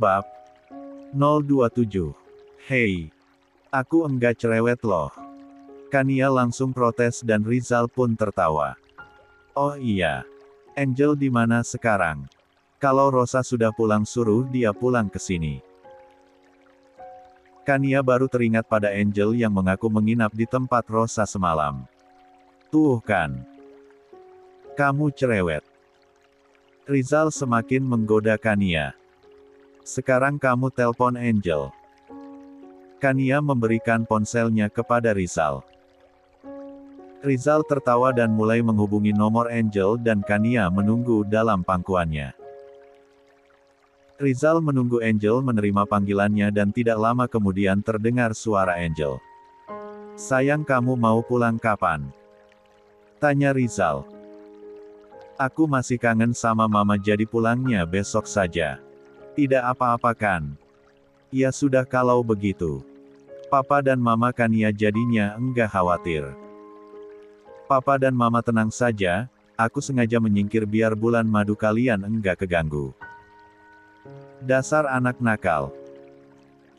Bab 027. Hei, aku enggak cerewet loh. Kania langsung protes dan Rizal pun tertawa. Oh iya. Angel di mana sekarang? Kalau Rosa sudah pulang suruh dia pulang ke sini. Kania baru teringat pada Angel yang mengaku menginap di tempat Rosa semalam. Tuh kan. Kamu cerewet. Rizal semakin menggoda Kania. Sekarang kamu telpon Angel. Kania memberikan ponselnya kepada Rizal. Rizal tertawa dan mulai menghubungi nomor Angel dan Kania menunggu dalam pangkuannya. Rizal menunggu Angel menerima panggilannya dan tidak lama kemudian terdengar suara Angel. Sayang, kamu mau pulang kapan? Tanya Rizal. Aku masih kangen sama mama, jadi pulangnya besok saja. Tidak apa-apa kan? Ya sudah kalau begitu. Papa dan mama Kania jadinya enggak khawatir. Papa dan mama tenang saja, aku sengaja menyingkir biar bulan madu kalian enggak keganggu. Dasar anak nakal.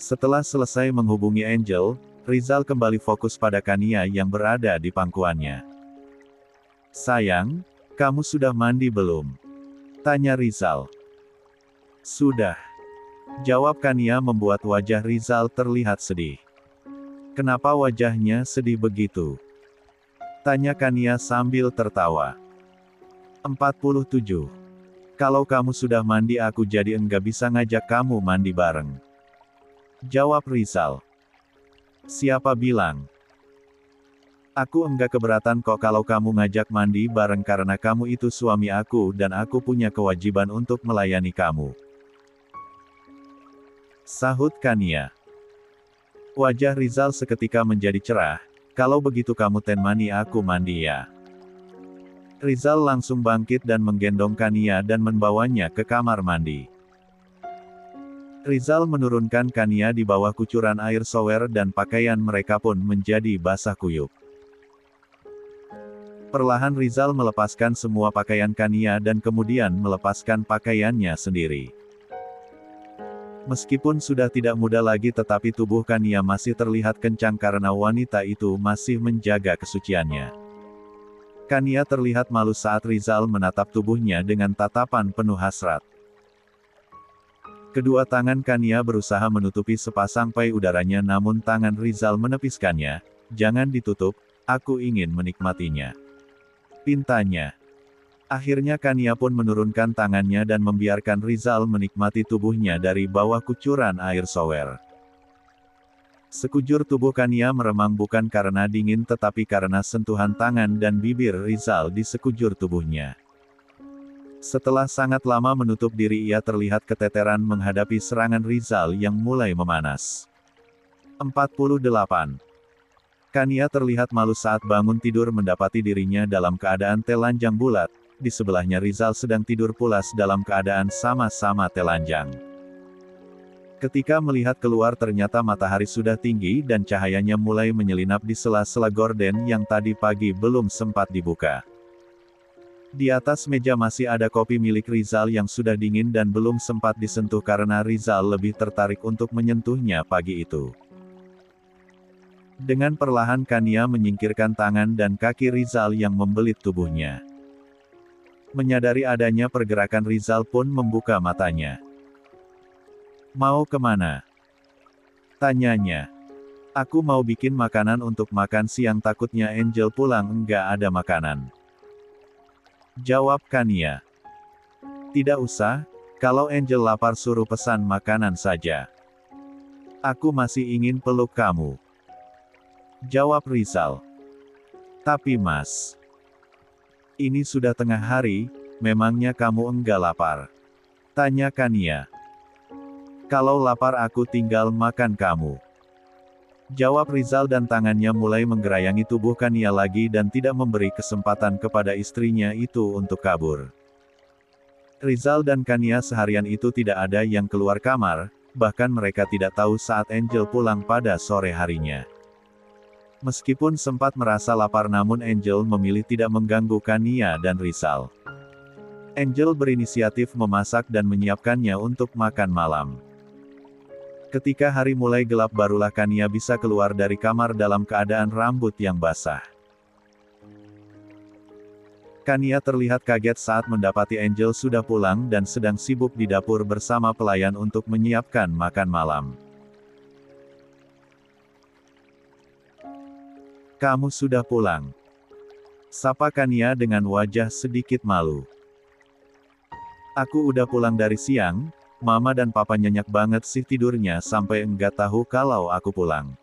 Setelah selesai menghubungi Angel, Rizal kembali fokus pada Kania yang berada di pangkuannya. Sayang, kamu sudah mandi belum? Tanya Rizal. Sudah. Jawab Kania membuat wajah Rizal terlihat sedih. Kenapa wajahnya sedih begitu? Tanya Kania sambil tertawa. 47. Kalau kamu sudah mandi aku jadi enggak bisa ngajak kamu mandi bareng. Jawab Rizal. Siapa bilang? Aku enggak keberatan kok kalau kamu ngajak mandi bareng karena kamu itu suami aku dan aku punya kewajiban untuk melayani kamu. Sahut Kania. Wajah Rizal seketika menjadi cerah. Kalau begitu kamu temani aku mandi ya. Rizal langsung bangkit dan menggendong Kania dan membawanya ke kamar mandi. Rizal menurunkan Kania di bawah kucuran air shower dan pakaian mereka pun menjadi basah kuyup. Perlahan Rizal melepaskan semua pakaian Kania dan kemudian melepaskan pakaiannya sendiri. Meskipun sudah tidak muda lagi tetapi tubuh Kania masih terlihat kencang karena wanita itu masih menjaga kesuciannya. Kania terlihat malu saat Rizal menatap tubuhnya dengan tatapan penuh hasrat. Kedua tangan Kania berusaha menutupi sepasang payudaranya namun tangan Rizal menepiskannya. Jangan ditutup, aku ingin menikmatinya. Pintanya. Akhirnya Kania pun menurunkan tangannya dan membiarkan Rizal menikmati tubuhnya dari bawah kucuran air shower. Sekujur tubuh Kania meremang bukan karena dingin tetapi karena sentuhan tangan dan bibir Rizal di sekujur tubuhnya. Setelah sangat lama menutup diri ia terlihat keteteran menghadapi serangan Rizal yang mulai memanas. 48. Kania terlihat malu saat bangun tidur mendapati dirinya dalam keadaan telanjang bulat. Di sebelahnya Rizal sedang tidur pulas dalam keadaan sama-sama telanjang. Ketika melihat keluar ternyata matahari sudah tinggi dan cahayanya mulai menyelinap di sela-sela gorden yang tadi pagi belum sempat dibuka. Di atas meja masih ada kopi milik Rizal yang sudah dingin dan belum sempat disentuh karena Rizal lebih tertarik untuk menyentuhnya pagi itu. Dengan perlahan Kania menyingkirkan tangan dan kaki Rizal yang membelit tubuhnya. Menyadari adanya pergerakan Rizal pun membuka matanya. Mau kemana? Tanyanya. Aku mau bikin makanan untuk makan siang takutnya Angel pulang enggak ada makanan. Jawab Kania. Tidak usah, kalau Angel lapar suruh pesan makanan saja. Aku masih ingin peluk kamu. Jawab Rizal. Tapi Mas. Ini sudah tengah hari, memangnya kamu enggak lapar? Tanya Kania. Kalau lapar aku tinggal makan kamu. Jawab Rizal dan tangannya mulai menggerayangi tubuh Kania lagi dan tidak memberi kesempatan kepada istrinya itu untuk kabur. Rizal dan Kania seharian itu tidak ada yang keluar kamar, bahkan mereka tidak tahu saat Angel pulang pada sore harinya. Meskipun sempat merasa lapar namun Angel memilih tidak mengganggu Kania dan Rizal. Angel berinisiatif memasak dan menyiapkannya untuk makan malam. Ketika hari mulai gelap barulah Kania bisa keluar dari kamar dalam keadaan rambut yang basah. Kania terlihat kaget saat mendapati Angel sudah pulang dan sedang sibuk di dapur bersama pelayan untuk menyiapkan makan malam. "Kamu sudah pulang?" sapa Kania dengan wajah sedikit malu. "Aku udah pulang dari siang, Mama dan Papa nyenyak banget sih tidurnya sampai enggak tahu kalau aku pulang,"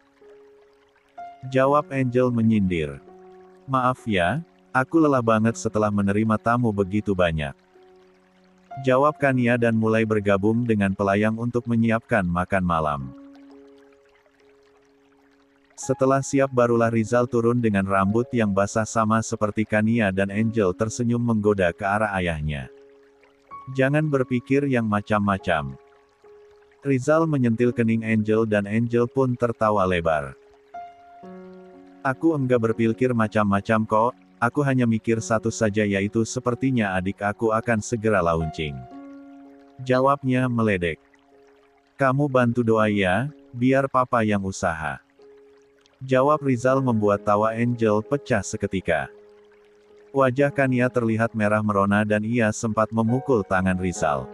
jawab Angel menyindir. "Maaf ya, aku lelah banget setelah menerima tamu begitu banyak," jawab Kania dan mulai bergabung dengan pelayan untuk menyiapkan makan malam. Setelah siap barulah Rizal turun dengan rambut yang basah sama seperti Kania dan Angel tersenyum menggoda ke arah ayahnya. "Jangan berpikir yang macam-macam." Rizal menyentil kening Angel dan Angel pun tertawa lebar. "Aku enggak berpikir macam-macam kok, aku hanya mikir satu saja yaitu sepertinya adik aku akan segera launching," jawabnya meledek. "Kamu bantu doa ya, biar Papa yang usaha," jawab Rizal membuat tawa Angel pecah seketika. Wajah Kania terlihat merah merona dan ia sempat memukul tangan Rizal.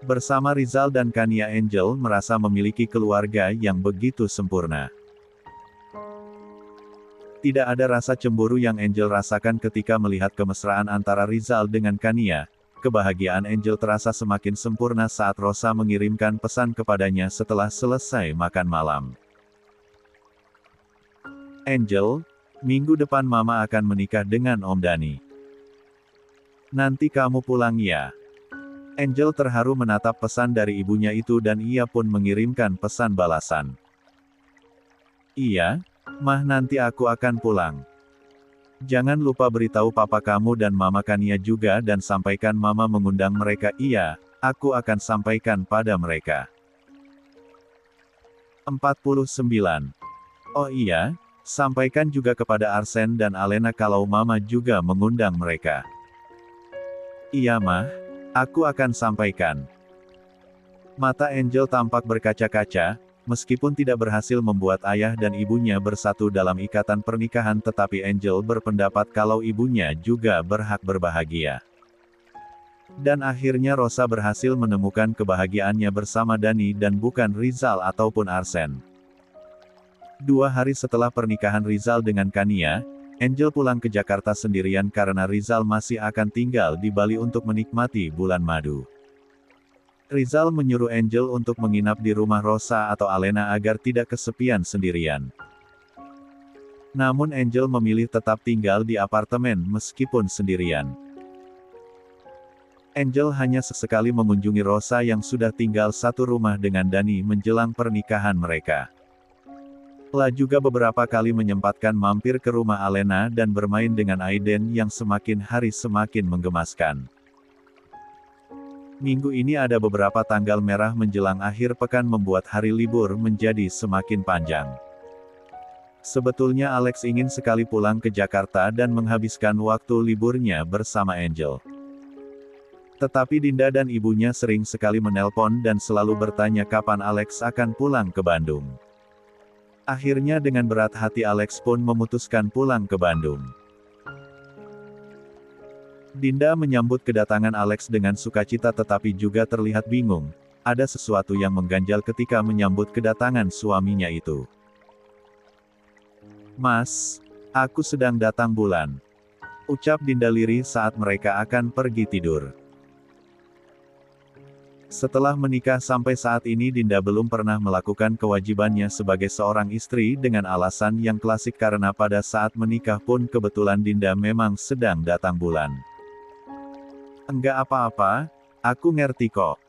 Bersama Rizal dan Kania, Angel merasa memiliki keluarga yang begitu sempurna. Tidak ada rasa cemburu yang Angel rasakan ketika melihat kemesraan antara Rizal dengan Kania. Kebahagiaan Angel terasa semakin sempurna saat Rosa mengirimkan pesan kepadanya setelah selesai makan malam. "Angel, minggu depan Mama akan menikah dengan Om Dani. Nanti kamu pulang ya." Angel terharu menatap pesan dari ibunya itu dan ia pun mengirimkan pesan balasan. "Iya, Mah, nanti aku akan pulang. Jangan lupa beritahu Papa kamu dan Mama Kania juga dan sampaikan Mama mengundang mereka." "Iya, aku akan sampaikan pada mereka." 49. "Oh iya, sampaikan juga kepada Arsen dan Alena kalau Mama juga mengundang mereka." "Iya Mah, aku akan sampaikan." Mata Angel tampak berkaca-kaca, meskipun tidak berhasil membuat ayah dan ibunya bersatu dalam ikatan pernikahan tetapi Angel berpendapat kalau ibunya juga berhak berbahagia. Dan akhirnya Rosa berhasil menemukan kebahagiaannya bersama Dani dan bukan Rizal ataupun Arsen. 2 hari setelah pernikahan Rizal dengan Kania, Angel pulang ke Jakarta sendirian karena Rizal masih akan tinggal di Bali untuk menikmati bulan madu. Rizal menyuruh Angel untuk menginap di rumah Rosa atau Alena agar tidak kesepian sendirian. Namun Angel memilih tetap tinggal di apartemen meskipun sendirian. Angel hanya sesekali mengunjungi Rosa yang sudah tinggal satu rumah dengan Dani menjelang pernikahan mereka. Juga beberapa kali menyempatkan mampir ke rumah Alena dan bermain dengan Aiden yang semakin hari semakin menggemaskan. Minggu ini ada beberapa tanggal merah menjelang akhir pekan membuat hari libur menjadi semakin panjang. Sebetulnya Alex ingin sekali pulang ke Jakarta dan menghabiskan waktu liburnya bersama Angel. Tetapi Dinda dan ibunya sering sekali menelpon dan selalu bertanya kapan Alex akan pulang ke Bandung. Akhirnya dengan berat hati Alex pun memutuskan pulang ke Bandung. Dinda menyambut kedatangan Alex dengan sukacita tetapi juga terlihat bingung. Ada sesuatu yang mengganjal ketika menyambut kedatangan suaminya itu. "Mas, aku sedang datang bulan," ucap Dinda lirih saat mereka akan pergi tidur. Setelah menikah sampai saat ini Dinda belum pernah melakukan kewajibannya sebagai seorang istri dengan alasan yang klasik karena pada saat menikah pun kebetulan Dinda memang sedang datang bulan. "Enggak apa-apa, aku ngerti kok."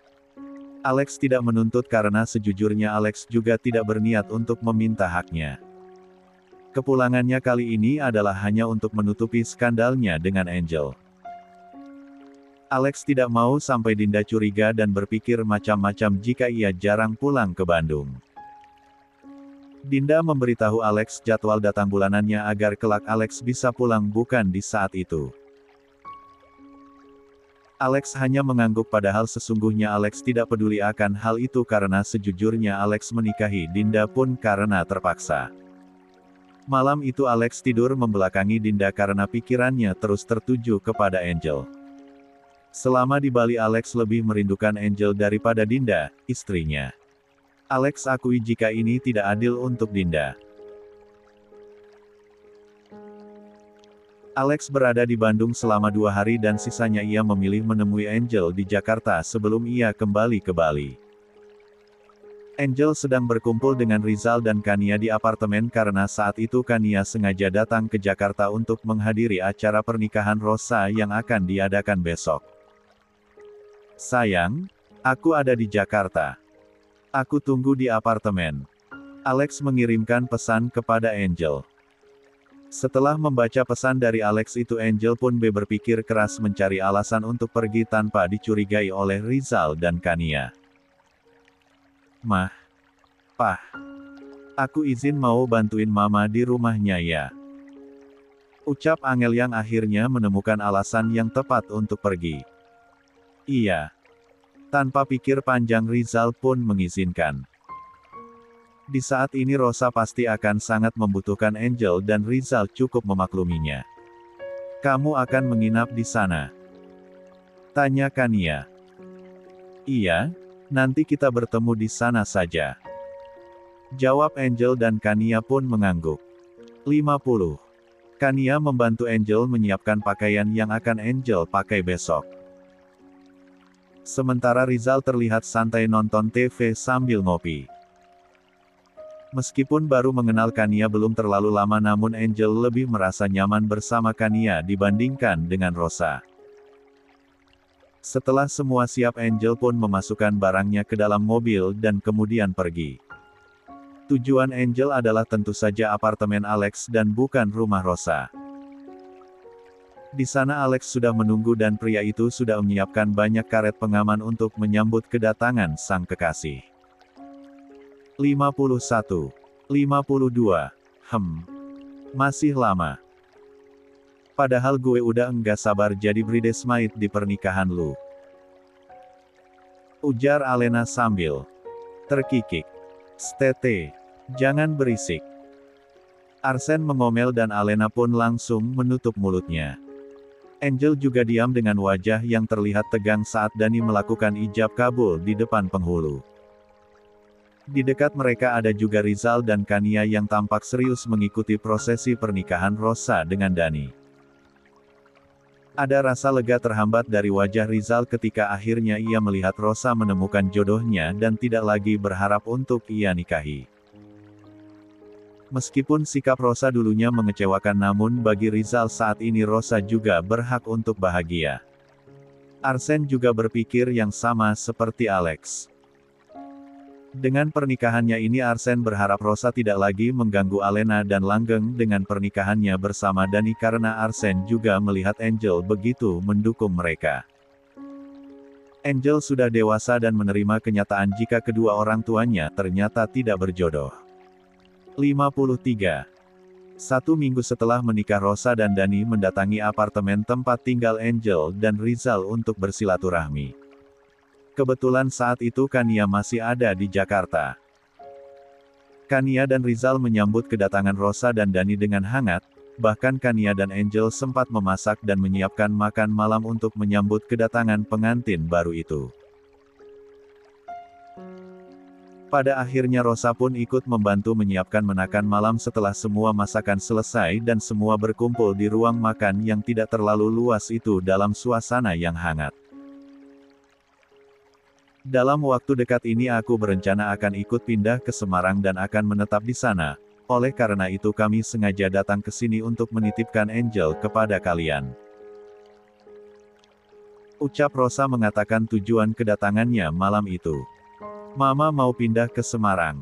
Alex tidak menuntut karena sejujurnya Alex juga tidak berniat untuk meminta haknya. Kepulangannya kali ini adalah hanya untuk menutupi skandalnya dengan Angel. Alex tidak mau sampai Dinda curiga dan berpikir macam-macam jika ia jarang pulang ke Bandung. Dinda memberitahu Alex jadwal datang bulanannya agar kelak Alex bisa pulang bukan di saat itu. Alex hanya mengangguk padahal sesungguhnya Alex tidak peduli akan hal itu karena sejujurnya Alex menikahi Dinda pun karena terpaksa. Malam itu Alex tidur membelakangi Dinda karena pikirannya terus tertuju kepada Angel. Selama di Bali Alex lebih merindukan Angel daripada Dinda, istrinya. Alex akui jika ini tidak adil untuk Dinda. Alex berada di Bandung selama 2 hari dan sisanya ia memilih menemui Angel di Jakarta sebelum ia kembali ke Bali. Angel sedang berkumpul dengan Rizal dan Kania di apartemen karena saat itu Kania sengaja datang ke Jakarta untuk menghadiri acara pernikahan Rosa yang akan diadakan besok. "Sayang, aku ada di Jakarta. Aku tunggu di apartemen." Alex mengirimkan pesan kepada Angel. Setelah membaca pesan dari Alex itu Angel pun berpikir keras mencari alasan untuk pergi tanpa dicurigai oleh Rizal dan Kania. "Mah. Pah. Aku izin mau bantuin mama di rumahnya ya." Ucap Angel yang akhirnya menemukan alasan yang tepat untuk pergi. "Iya." Tanpa pikir panjang Rizal pun mengizinkan. Di saat ini Rosa pasti akan sangat membutuhkan Angel dan Rizal cukup memakluminya. "Kamu akan menginap di sana?" tanya Kania. "Iya, nanti kita bertemu di sana saja," jawab Angel dan Kania pun mengangguk. 50. Kania membantu Angel menyiapkan pakaian yang akan Angel pakai besok. Sementara Rizal terlihat santai nonton TV sambil ngopi. Meskipun baru mengenal Kania belum terlalu lama namun Angel lebih merasa nyaman bersama Kania dibandingkan dengan Rosa. Setelah semua siap Angel pun memasukkan barangnya ke dalam mobil dan kemudian pergi. Tujuan Angel adalah tentu saja apartemen Alex dan bukan rumah Rosa. Di sana Alex sudah menunggu dan pria itu sudah menyiapkan banyak karet pengaman untuk menyambut kedatangan sang kekasih. 51. 52. Masih lama. Padahal gue udah enggak sabar jadi bridesmaid di pernikahan lu, ujar Alena sambil terkikik. "Stete, jangan berisik." Arsen mengomel dan Alena pun langsung menutup mulutnya. Angel juga diam dengan wajah yang terlihat tegang saat Dani melakukan ijab kabul di depan penghulu. Di dekat mereka ada juga Rizal dan Kania yang tampak serius mengikuti prosesi pernikahan Rosa dengan Dani. Ada rasa lega terhambat dari wajah Rizal ketika akhirnya ia melihat Rosa menemukan jodohnya dan tidak lagi berharap untuk ia nikahi. Meskipun sikap Rosa dulunya mengecewakan namun bagi Rizal saat ini Rosa juga berhak untuk bahagia. Arsen juga berpikir yang sama seperti Alex. Dengan pernikahannya ini Arsen berharap Rosa tidak lagi mengganggu Alena dan langgeng dengan pernikahannya bersama Dani karena Arsen juga melihat Angel begitu mendukung mereka. Angel sudah dewasa dan menerima kenyataan jika kedua orang tuanya ternyata tidak berjodoh. 53. 1 minggu setelah menikah Rosa dan Dani mendatangi apartemen tempat tinggal Angel dan Rizal untuk bersilaturahmi. Kebetulan saat itu Kania masih ada di Jakarta. Kania dan Rizal menyambut kedatangan Rosa dan Dani dengan hangat, bahkan Kania dan Angel sempat memasak dan menyiapkan makan malam untuk menyambut kedatangan pengantin baru itu. Pada akhirnya Rosa pun ikut membantu menyiapkan makan malam setelah semua masakan selesai dan semua berkumpul di ruang makan yang tidak terlalu luas itu dalam suasana yang hangat. "Dalam waktu dekat ini aku berencana akan ikut pindah ke Semarang dan akan menetap di sana. Oleh karena itu kami sengaja datang ke sini untuk menitipkan Angel kepada kalian," ucap Rosa mengatakan tujuan kedatangannya malam itu. "Mama mau pindah ke Semarang?"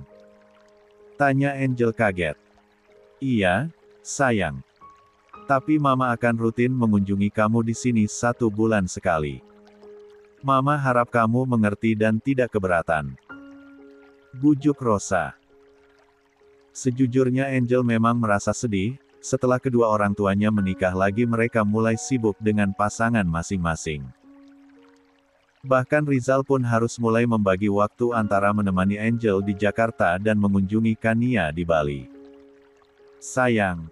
tanya Angel kaget. "Iya, sayang. Tapi Mama akan rutin mengunjungi kamu di sini 1 bulan sekali. Mama harap kamu mengerti dan tidak keberatan," bujuk Rosa. Sejujurnya Angel memang merasa sedih, setelah kedua orang tuanya menikah lagi mereka mulai sibuk dengan pasangan masing-masing. Bahkan Rizal pun harus mulai membagi waktu antara menemani Angel di Jakarta dan mengunjungi Kania di Bali. Sayang,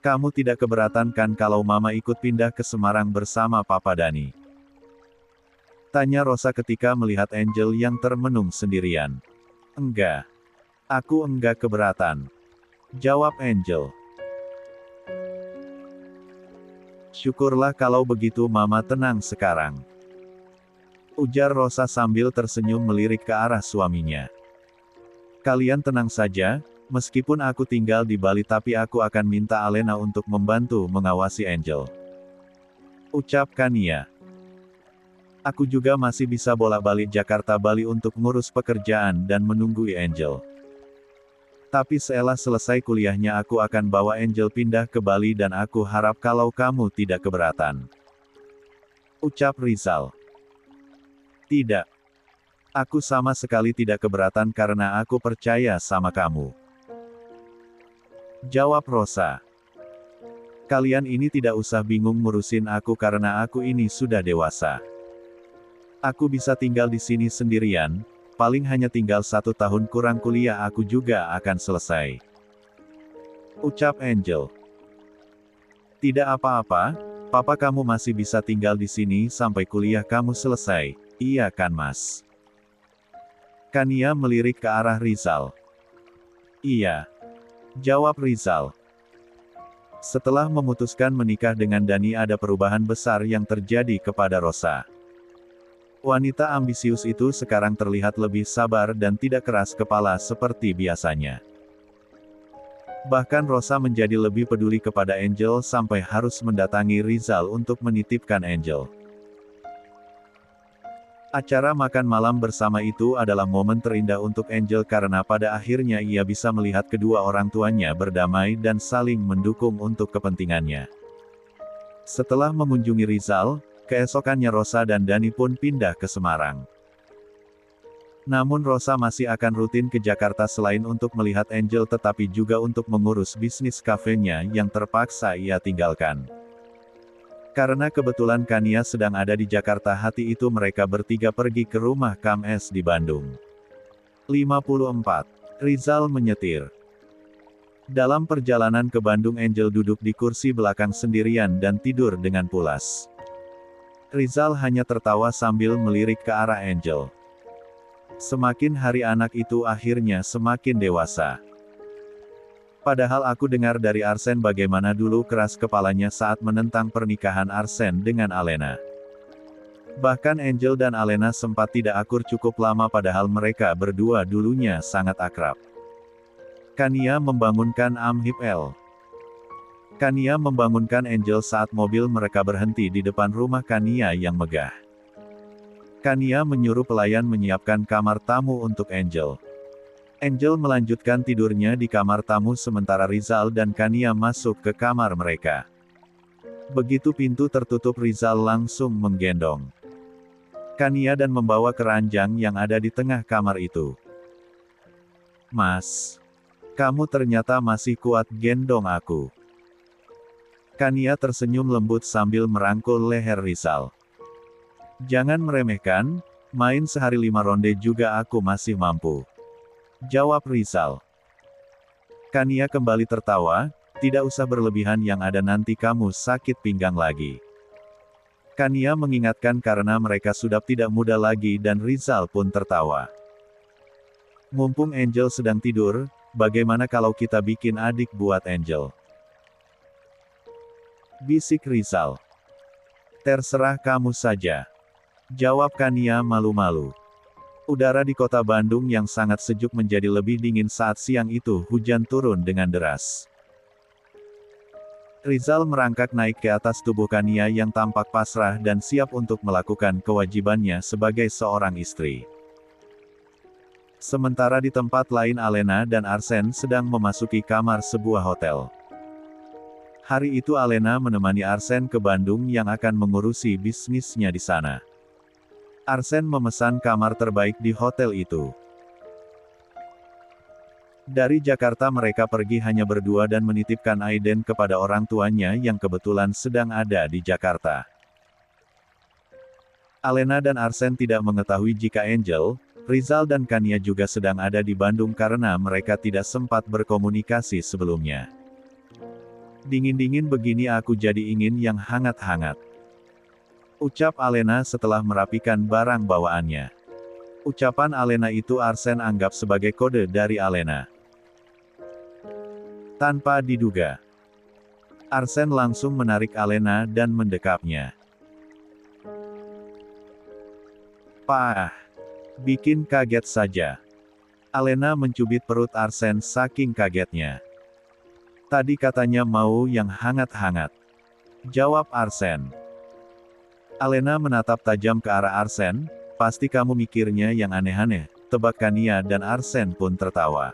kamu tidak keberatan kan kalau Mama ikut pindah ke Semarang bersama Papa Dani? Tanya Rosa ketika melihat Angel yang termenung sendirian. Enggak. Aku enggak keberatan. Jawab Angel. Syukurlah kalau begitu Mama tenang sekarang. Ujar Rosa sambil tersenyum melirik ke arah suaminya. Kalian tenang saja, meskipun aku tinggal di Bali tapi aku akan minta Alena untuk membantu mengawasi Angel. Ucap Kania. Aku juga masih bisa bolak-balik Jakarta-Bali untuk ngurus pekerjaan dan menunggui Angel. Tapi setelah selesai kuliahnya aku akan bawa Angel pindah ke Bali dan aku harap kalau kamu tidak keberatan. Ucap Rizal. Tidak. Aku sama sekali tidak keberatan karena aku percaya sama kamu. Jawab Rosa. Kalian ini tidak usah bingung ngurusin aku karena aku ini sudah dewasa. Aku bisa tinggal di sini sendirian, paling hanya tinggal 1 tahun kurang kuliah aku juga akan selesai. Ucap Angel. Tidak apa-apa, papa kamu masih bisa tinggal di sini sampai kuliah kamu selesai, iya kan Mas? Kania melirik ke arah Rizal. Iya. Jawab Rizal. Setelah memutuskan menikah dengan Dani ada perubahan besar yang terjadi kepada Rosa. Wanita ambisius itu sekarang terlihat lebih sabar dan tidak keras kepala seperti biasanya. Bahkan Rosa menjadi lebih peduli kepada Angel sampai harus mendatangi Rizal untuk menitipkan Angel. Acara makan malam bersama itu adalah momen terindah untuk Angel karena pada akhirnya ia bisa melihat kedua orang tuanya berdamai dan saling mendukung untuk kepentingannya. Setelah mengunjungi Rizal, keesokannya Rosa dan Dani pun pindah ke Semarang. Namun Rosa masih akan rutin ke Jakarta selain untuk melihat Angel tetapi juga untuk mengurus bisnis kafenya yang terpaksa ia tinggalkan. Karena kebetulan Kania sedang ada di Jakarta hati itu mereka bertiga pergi ke rumah Kang S di Bandung. 54. Rizal menyetir. Dalam perjalanan ke Bandung Angel duduk di kursi belakang sendirian dan tidur dengan pulas. Rizal hanya tertawa sambil melirik ke arah Angel. Semakin hari anak itu akhirnya semakin dewasa. Padahal aku dengar dari Arsen bagaimana dulu keras kepalanya saat menentang pernikahan Arsen dengan Alena. Bahkan Angel dan Alena sempat tidak akur cukup lama padahal mereka berdua dulunya sangat akrab. Kania membangunkan Amhip L. Kania membangunkan Angel saat mobil mereka berhenti di depan rumah Kania yang megah. Kania menyuruh pelayan menyiapkan kamar tamu untuk Angel. Angel melanjutkan tidurnya di kamar tamu sementara Rizal dan Kania masuk ke kamar mereka. Begitu pintu tertutup Rizal langsung menggendong Kania dan membawa keranjang yang ada di tengah kamar itu. Mas, kamu ternyata masih kuat gendong aku. Kania tersenyum lembut sambil merangkul leher Rizal. Jangan meremehkan, main sehari 5 ronde juga aku masih mampu. Jawab Rizal. Kania kembali tertawa, tidak usah berlebihan yang ada nanti kamu sakit pinggang lagi. Kania mengingatkan karena mereka sudah tidak muda lagi dan Rizal pun tertawa. Mumpung Angel sedang tidur, bagaimana kalau kita bikin adik buat Angel? Bisik Rizal. Terserah kamu saja. Jawab Kania malu-malu. Udara di kota Bandung yang sangat sejuk menjadi lebih dingin saat siang itu hujan turun dengan deras. Rizal merangkak naik ke atas tubuh Kania yang tampak pasrah dan siap untuk melakukan kewajibannya sebagai seorang istri. Sementara di tempat lain Alena dan Arsen sedang memasuki kamar sebuah hotel. Hari itu Alena menemani Arsen ke Bandung yang akan mengurusi bisnisnya di sana. Arsen memesan kamar terbaik di hotel itu. Dari Jakarta mereka pergi hanya berdua dan menitipkan Aiden kepada orang tuanya yang kebetulan sedang ada di Jakarta. Alena dan Arsen tidak mengetahui jika Angel, Rizal dan Kania juga sedang ada di Bandung karena mereka tidak sempat berkomunikasi sebelumnya. Dingin-dingin begini aku jadi ingin yang hangat-hangat. Ucap Alena setelah merapikan barang bawaannya. Ucapan Alena itu Arsen anggap sebagai kode dari Alena. Tanpa diduga, Arsen langsung menarik Alena dan mendekapnya. Pah! Bikin kaget saja. Alena mencubit perut Arsen saking kagetnya. Tadi katanya mau yang hangat-hangat. Jawab Arsen. Alena menatap tajam ke arah Arsen, pasti kamu mikirnya yang aneh-aneh, tebak Kania dan Arsen pun tertawa.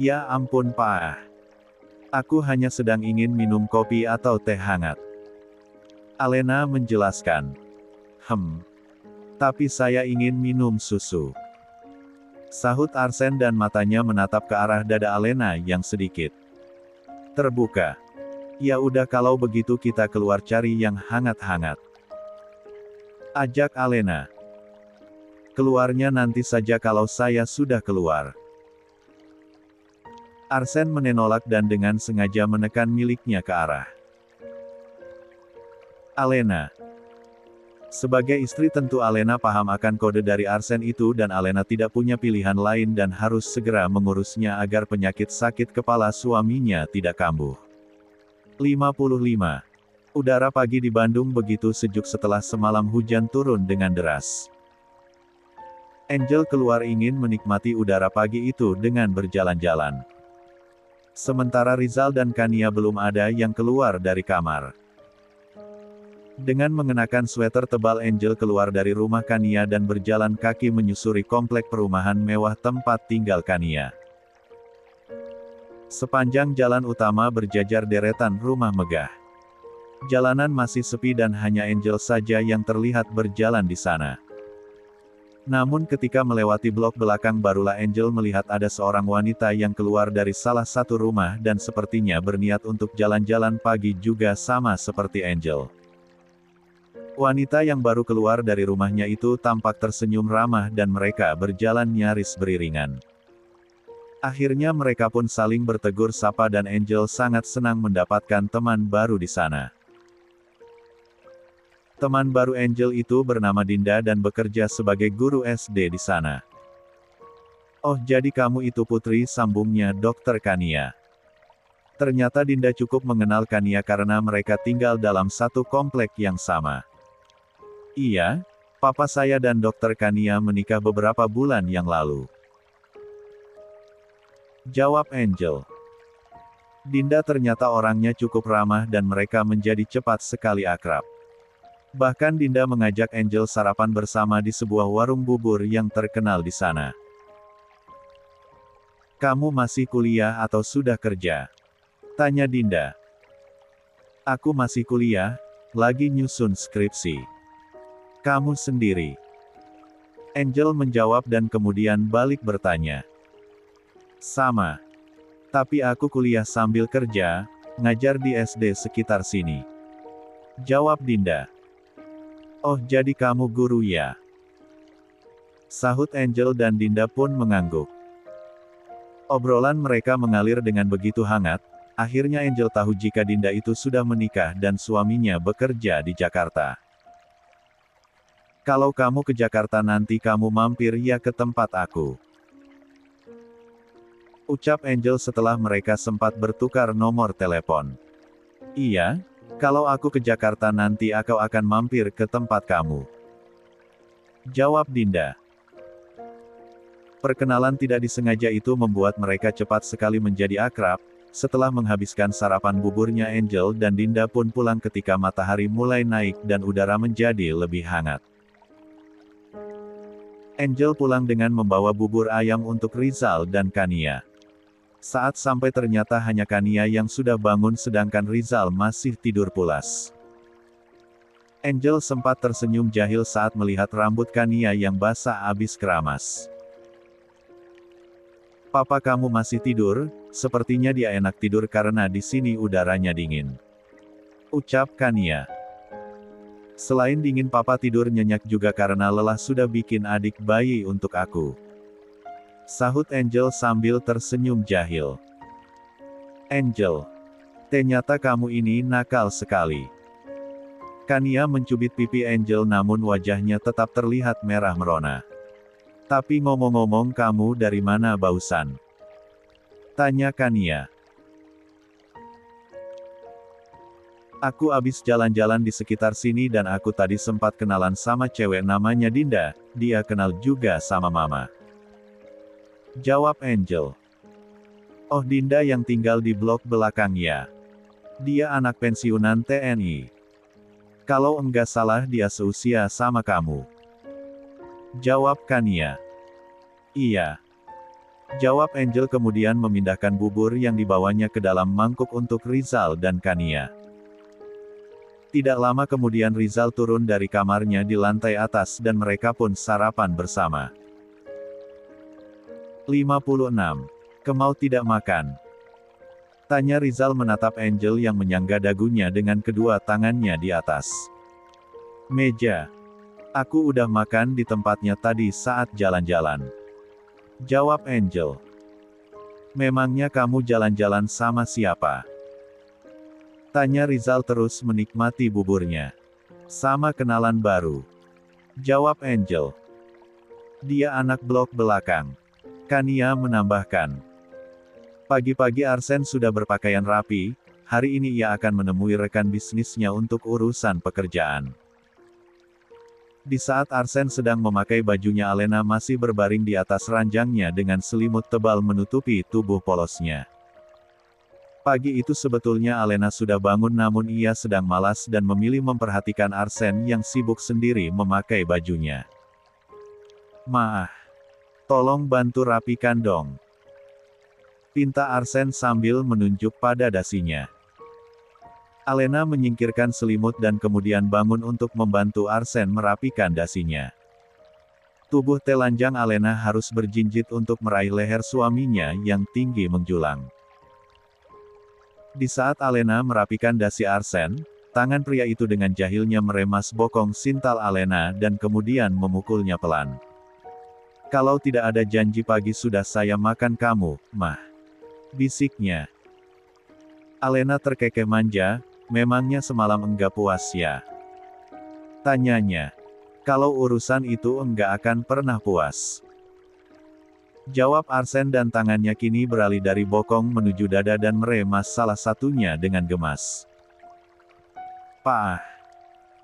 Ya ampun Pak. Aku hanya sedang ingin minum kopi atau teh hangat. Alena menjelaskan. Tapi saya ingin minum susu. Sahut Arsen dan matanya menatap ke arah dada Alena yang sedikit terbuka. Ya udah kalau begitu kita keluar cari yang hangat-hangat. Ajak Alena. Keluarnya nanti saja kalau saya sudah keluar. Arsen menolak dan dengan sengaja menekan miliknya ke arah Alena. Sebagai istri tentu Alena paham akan kode dari Arsen itu dan Alena tidak punya pilihan lain dan harus segera mengurusnya agar penyakit sakit kepala suaminya tidak kambuh. 55. Udara pagi di Bandung begitu sejuk setelah semalam hujan turun dengan deras. Angel keluar ingin menikmati udara pagi itu dengan berjalan-jalan. Sementara Rizal dan Kania belum ada yang keluar dari kamar. Dengan mengenakan sweater tebal Angel keluar dari rumah Kania dan berjalan kaki menyusuri komplek perumahan mewah tempat tinggal Kania. Sepanjang jalan utama berjajar deretan rumah megah. Jalanan masih sepi dan hanya Angel saja yang terlihat berjalan di sana. Namun ketika melewati blok belakang barulah Angel melihat ada seorang wanita yang keluar dari salah satu rumah dan sepertinya berniat untuk jalan-jalan pagi juga sama seperti Angel. Wanita yang baru keluar dari rumahnya itu tampak tersenyum ramah dan mereka berjalan nyaris beriringan. Akhirnya mereka pun saling bertegur sapa dan Angel sangat senang mendapatkan teman baru di sana. Teman baru Angel itu bernama Dinda dan bekerja sebagai guru SD di sana. Oh jadi kamu itu putri sambungnya Dokter Kania. Ternyata Dinda cukup mengenal Kania karena mereka tinggal dalam satu komplek yang sama. Iya, papa saya dan Dokter Kania menikah beberapa bulan yang lalu. Jawab Angel. Dinda ternyata orangnya cukup ramah dan mereka menjadi cepat sekali akrab. Bahkan Dinda mengajak Angel sarapan bersama di sebuah warung bubur yang terkenal di sana. Kamu masih kuliah atau sudah kerja? Tanya Dinda. Aku masih kuliah, lagi nyusun skripsi. Kamu sendiri? Angel menjawab dan kemudian balik bertanya. Sama. Tapi aku kuliah sambil kerja, ngajar di SD sekitar sini. Jawab Dinda. Oh jadi kamu guru ya? Sahut Angel dan Dinda pun mengangguk. Obrolan mereka mengalir dengan begitu hangat, akhirnya Angel tahu jika Dinda itu sudah menikah dan suaminya bekerja di Jakarta. Kalau kamu ke Jakarta nanti kamu mampir ya ke tempat aku. Ucap Angel setelah mereka sempat bertukar nomor telepon. Iya, kalau aku ke Jakarta nanti aku akan mampir ke tempat kamu. Jawab Dinda. Perkenalan tidak disengaja itu membuat mereka cepat sekali menjadi akrab. Setelah menghabiskan sarapan buburnya Angel dan Dinda pun pulang ketika matahari mulai naik dan udara menjadi lebih hangat. Angel pulang dengan membawa bubur ayam untuk Rizal dan Kania. Saat sampai ternyata hanya Kania yang sudah bangun sedangkan Rizal masih tidur pulas. Angel sempat tersenyum jahil saat melihat rambut Kania yang basah abis keramas. Papa kamu masih tidur, sepertinya dia enak tidur karena di sini udaranya dingin. Ucap Kania. Selain dingin papa tidur nyenyak juga karena lelah sudah bikin adik bayi untuk aku. Sahut Angel sambil tersenyum jahil. Angel. Ternyata kamu ini nakal sekali. Kania mencubit pipi Angel namun wajahnya tetap terlihat merah merona. Tapi ngomong-ngomong kamu dari mana barusan? Tanya Kania. Aku abis jalan-jalan di sekitar sini dan aku tadi sempat kenalan sama cewek namanya Dinda, dia kenal juga sama mama. Jawab Angel. Oh Dinda yang tinggal di blok belakang ya. Dia anak pensiunan TNI. Kalau enggak salah dia seusia sama kamu. Jawab Kania. Iya. Jawab Angel kemudian memindahkan bubur yang dibawanya ke dalam mangkuk untuk Rizal dan Kania. Tidak lama kemudian Rizal turun dari kamarnya di lantai atas dan mereka pun sarapan bersama. 56. Kemau tidak makan? Tanya Rizal menatap Angel yang menyangga dagunya dengan kedua tangannya di atas meja. Aku udah makan di tempatnya tadi saat jalan-jalan. Jawab Angel. Memangnya kamu jalan-jalan sama siapa? Tanya Rizal terus menikmati buburnya. Sama kenalan baru. Jawab Angel. Dia anak blok belakang. Kania menambahkan. Pagi-pagi Arsen sudah berpakaian rapi, hari ini ia akan menemui rekan bisnisnya untuk urusan pekerjaan. Di saat Arsen sedang memakai bajunya Alena masih berbaring di atas ranjangnya dengan selimut tebal menutupi tubuh polosnya. Pagi itu sebetulnya Alena sudah bangun namun ia sedang malas dan memilih memperhatikan Arsen yang sibuk sendiri memakai bajunya. Maah. Tolong bantu rapikan dong. Pinta Arsen sambil menunjuk pada dasinya. Alena menyingkirkan selimut dan kemudian bangun untuk membantu Arsen merapikan dasinya. Tubuh telanjang Alena harus berjinjit untuk meraih leher suaminya yang tinggi menjulang. Di saat Alena merapikan dasi Arsen, tangan pria itu dengan jahilnya meremas bokong sintal Alena dan kemudian memukulnya pelan. Kalau tidak ada janji pagi sudah saya makan kamu, mah. Bisiknya. Alena terkekeh manja, memangnya semalam enggak puas ya? Tanyanya. Kalau urusan itu enggak akan pernah puas. Jawab Arsen dan tangannya kini beralih dari bokong menuju dada dan meremas salah satunya dengan gemas. Pak,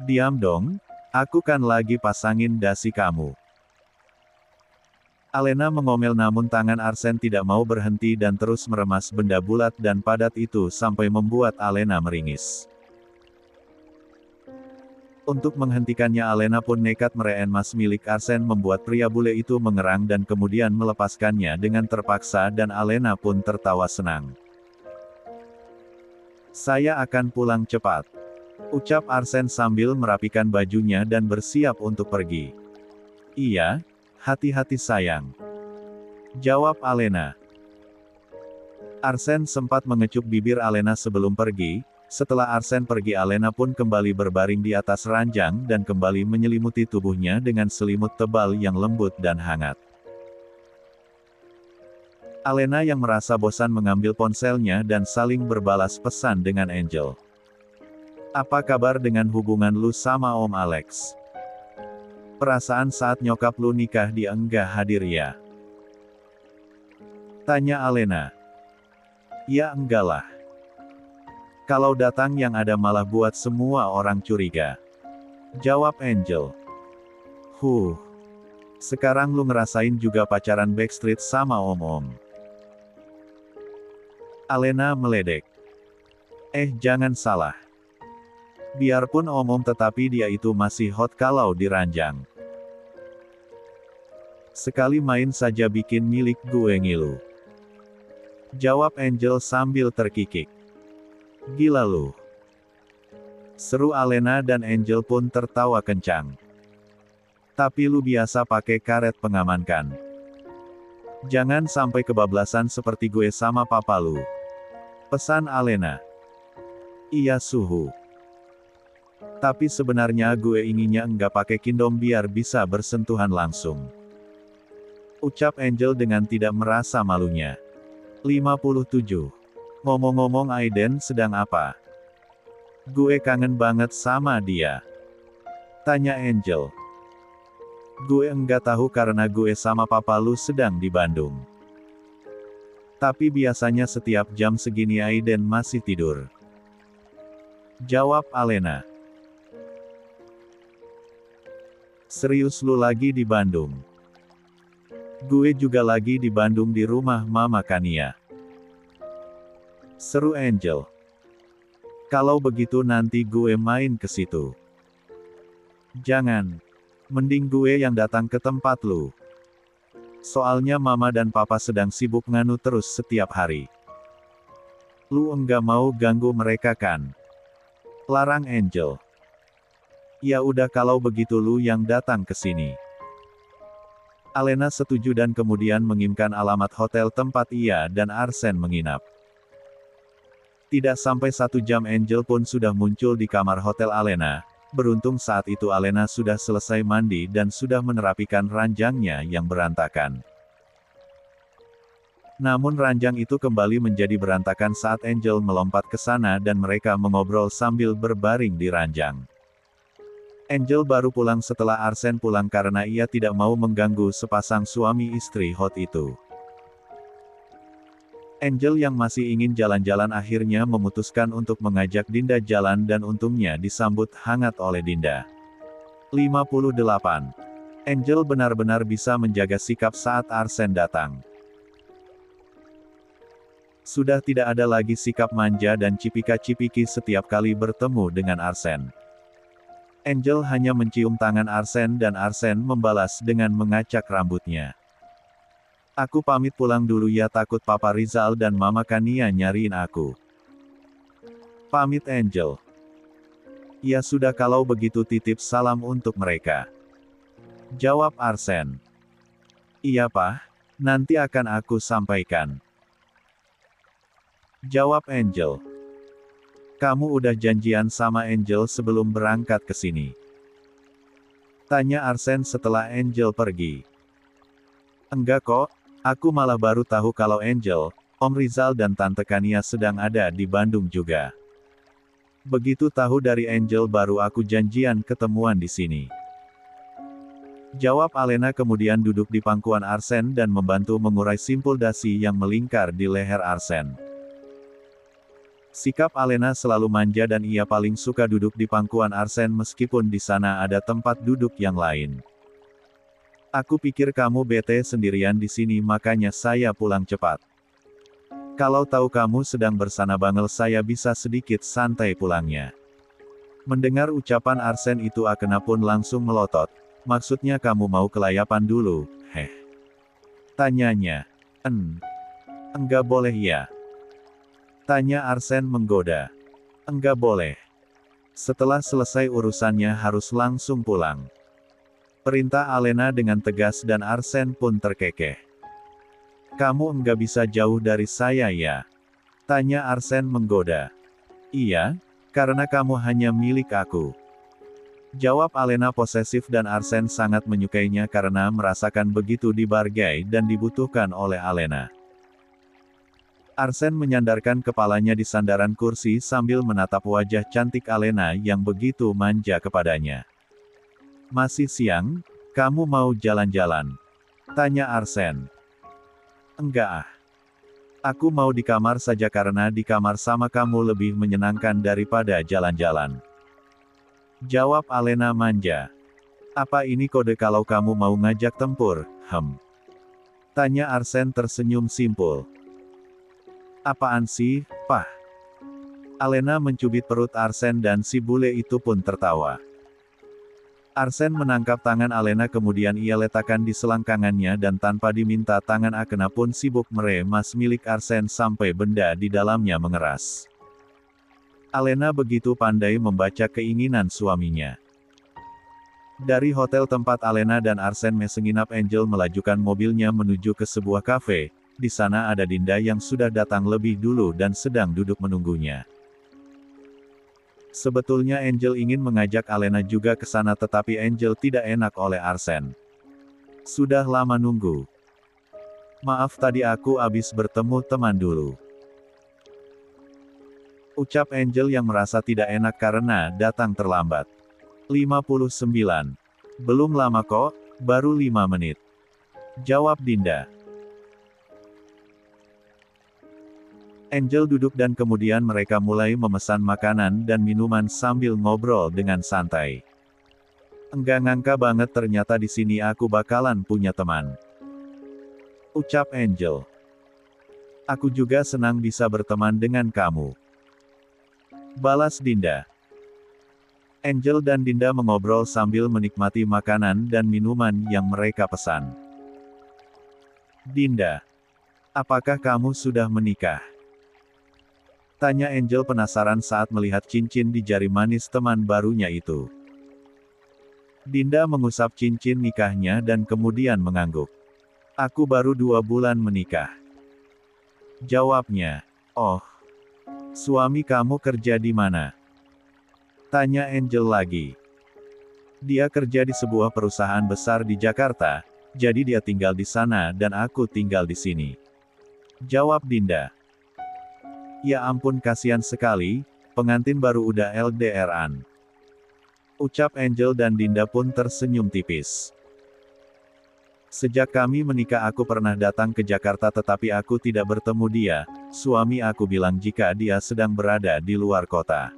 diam dong, aku kan lagi pasangin dasi kamu. Alena mengomel namun tangan Arsen tidak mau berhenti dan terus meremas benda bulat dan padat itu sampai membuat Alena meringis. Untuk menghentikannya Alena pun nekat mereenmas milik Arsen membuat pria bule itu mengerang dan kemudian melepaskannya dengan terpaksa dan Alena pun tertawa senang. Saya akan pulang cepat. Ucap Arsen sambil merapikan bajunya dan bersiap untuk pergi. Iya, hati-hati sayang. Jawab Alena. Arsen sempat mengecup bibir Alena sebelum pergi. Setelah Arsen pergi Alena pun kembali berbaring di atas ranjang dan kembali menyelimuti tubuhnya dengan selimut tebal yang lembut dan hangat. Alena yang merasa bosan mengambil ponselnya dan saling berbalas pesan dengan Angel. Apa kabar dengan hubungan lu sama Om Alex? Perasaan saat nyokap lu nikah dia enggak hadir ya? Tanya Alena. Ya enggak lah. Kalau datang yang ada malah buat semua orang curiga. Jawab Angel. Sekarang lu ngerasain juga pacaran backstreet sama om-om. Alena meledek. Jangan salah. Biarpun om-om tetapi dia itu masih hot kalau diranjang. Sekali main saja bikin milik gue ngilu. Jawab Angel sambil terkikik. Gila lu. Seru Alena dan Angel pun tertawa kencang. Tapi lu biasa pakai karet pengaman kan? Jangan sampai kebablasan seperti gue sama papa lu. Pesan Alena. Iya suhu. Tapi sebenarnya gue inginnya enggak pakai kondom biar bisa bersentuhan langsung. Ucap Angel dengan tidak merasa malunya. 57. Ngomong-ngomong Aiden sedang apa? Gue kangen banget sama dia. Tanya Angel. Gue enggak tahu karena gue sama papa lu sedang di Bandung. Tapi biasanya setiap jam segini Aiden masih tidur. Jawab Alena. Serius lu lagi di Bandung? Gue juga lagi di Bandung di rumah Mama Kania. Seru Angel. Kalau begitu nanti gue main ke situ. Jangan. Mending gue yang datang ke tempat lu. Soalnya Mama dan Papa sedang sibuk nganu terus setiap hari. Lu enggak mau ganggu mereka kan? Larang Angel. Ya udah kalau begitu lu yang datang ke sini. Alena setuju dan kemudian mengirimkan alamat hotel tempat ia dan Arsen menginap. Tidak sampai 1 jam Angel pun sudah muncul di kamar hotel Alena. Beruntung saat itu Alena sudah selesai mandi dan sudah menerapikan ranjangnya yang berantakan. Namun ranjang itu kembali menjadi berantakan saat Angel melompat ke sana dan mereka mengobrol sambil berbaring di ranjang. Angel baru pulang setelah Arsen pulang karena ia tidak mau mengganggu sepasang suami istri hot itu. Angel yang masih ingin jalan-jalan akhirnya memutuskan untuk mengajak Dinda jalan dan untungnya disambut hangat oleh Dinda. 58. Angel benar-benar bisa menjaga sikap saat Arsen datang. Sudah tidak ada lagi sikap manja dan cipika-cipiki setiap kali bertemu dengan Arsen. Angel hanya mencium tangan Arsen dan Arsen membalas dengan mengacak rambutnya. Aku pamit pulang dulu ya takut Papa Rizal dan Mama Kania nyariin aku. Pamit Angel. Ya sudah kalau begitu titip salam untuk mereka. Jawab Arsen. Iya Pak, nanti akan aku sampaikan. Jawab Angel. Kamu udah janjian sama Angel sebelum berangkat ke sini? Tanya Arsen setelah Angel pergi. Enggak kok, aku malah baru tahu kalau Angel, Om Rizal dan Tante Kania sedang ada di Bandung juga. Begitu tahu dari Angel baru aku janjian ketemuan di sini. Jawab Alena kemudian duduk di pangkuan Arsen dan membantu mengurai simpul dasi yang melingkar di leher Arsen. Sikap Alena selalu manja dan ia paling suka duduk di pangkuan Arsen meskipun di sana ada tempat duduk yang lain. Aku pikir kamu bete sendirian di sini makanya saya pulang cepat. Kalau tahu kamu sedang bersana bangel saya bisa sedikit santai pulangnya. Mendengar ucapan Arsen itu Akena pun langsung melotot. Maksudnya kamu mau kelayapan dulu, heh. Tanyanya. Enggak boleh ya. Tanya Arsen menggoda. Enggak boleh. Setelah selesai urusannya harus langsung pulang. Perintah Alena dengan tegas dan Arsen pun terkekeh. Kamu enggak bisa jauh dari saya ya? Tanya Arsen menggoda. Iya, karena kamu hanya milik aku. Jawab Alena posesif dan Arsen sangat menyukainya karena merasakan begitu dihargai dan dibutuhkan oleh Alena. Arsen menyandarkan kepalanya di sandaran kursi sambil menatap wajah cantik Alena yang begitu manja kepadanya. Masih siang, kamu mau jalan-jalan? Tanya Arsen. Enggak ah. Aku mau di kamar saja karena di kamar sama kamu lebih menyenangkan daripada jalan-jalan. Jawab Alena manja. Apa ini kode kalau kamu mau ngajak tempur, Tanya Arsen tersenyum simpul. Apaan sih, Pak? Alena mencubit perut Arsen dan si bule itu pun tertawa. Arsen menangkap tangan Alena kemudian ia letakkan di selangkangannya dan tanpa diminta tangan Akena pun sibuk meremas milik Arsen sampai benda di dalamnya mengeras. Alena begitu pandai membaca keinginan suaminya. Dari hotel tempat Alena dan Arsen menginap Angel melajukan mobilnya menuju ke sebuah kafe. Di sana ada Dinda yang sudah datang lebih dulu dan sedang duduk menunggunya. Sebetulnya Angel ingin mengajak Alena juga ke sana tetapi Angel tidak enak oleh Arsen. Sudah lama nunggu. Maaf tadi aku abis bertemu teman dulu. Ucap Angel yang merasa tidak enak karena datang terlambat. 59. Belum lama kok, baru 5 menit. Jawab Dinda. Angel duduk dan kemudian mereka mulai memesan makanan dan minuman sambil ngobrol dengan santai. Enggak ngangka banget ternyata di sini aku bakalan punya teman. Ucap Angel. Aku juga senang bisa berteman dengan kamu. Balas Dinda. Angel dan Dinda mengobrol sambil menikmati makanan dan minuman yang mereka pesan. Dinda. Apakah kamu sudah menikah? Tanya Angel penasaran saat melihat cincin di jari manis teman barunya itu. Dinda mengusap cincin nikahnya dan kemudian mengangguk. Aku baru 2 bulan menikah. Jawabnya. Oh. Suami kamu kerja di mana? Tanya Angel lagi. Dia kerja di sebuah perusahaan besar di Jakarta, jadi dia tinggal di sana dan aku tinggal di sini. Jawab Dinda. Ya ampun kasihan sekali, pengantin baru udah LDRan. Ucap Angel dan Dinda pun tersenyum tipis. Sejak kami menikah aku pernah datang ke Jakarta tetapi aku tidak bertemu dia, suami aku bilang jika dia sedang berada di luar kota.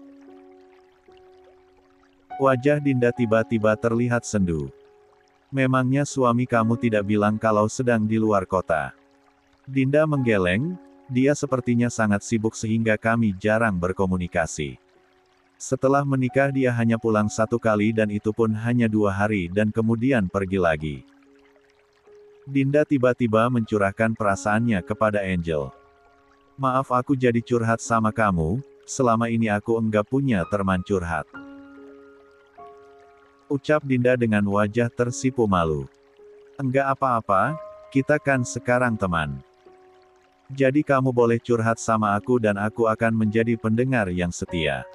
Wajah Dinda tiba-tiba terlihat sendu. Memangnya suami kamu tidak bilang kalau sedang di luar kota? Dinda menggeleng, dia sepertinya sangat sibuk sehingga kami jarang berkomunikasi. Setelah menikah dia hanya pulang 1 kali dan itu pun hanya 2 hari dan kemudian pergi lagi. Dinda tiba-tiba mencurahkan perasaannya kepada Angel. Maaf aku jadi curhat sama kamu, selama ini aku enggak punya teman curhat. Ucap Dinda dengan wajah tersipu malu. Enggak apa-apa, kita kan sekarang teman. Jadi kamu boleh curhat sama aku dan aku akan menjadi pendengar yang setia.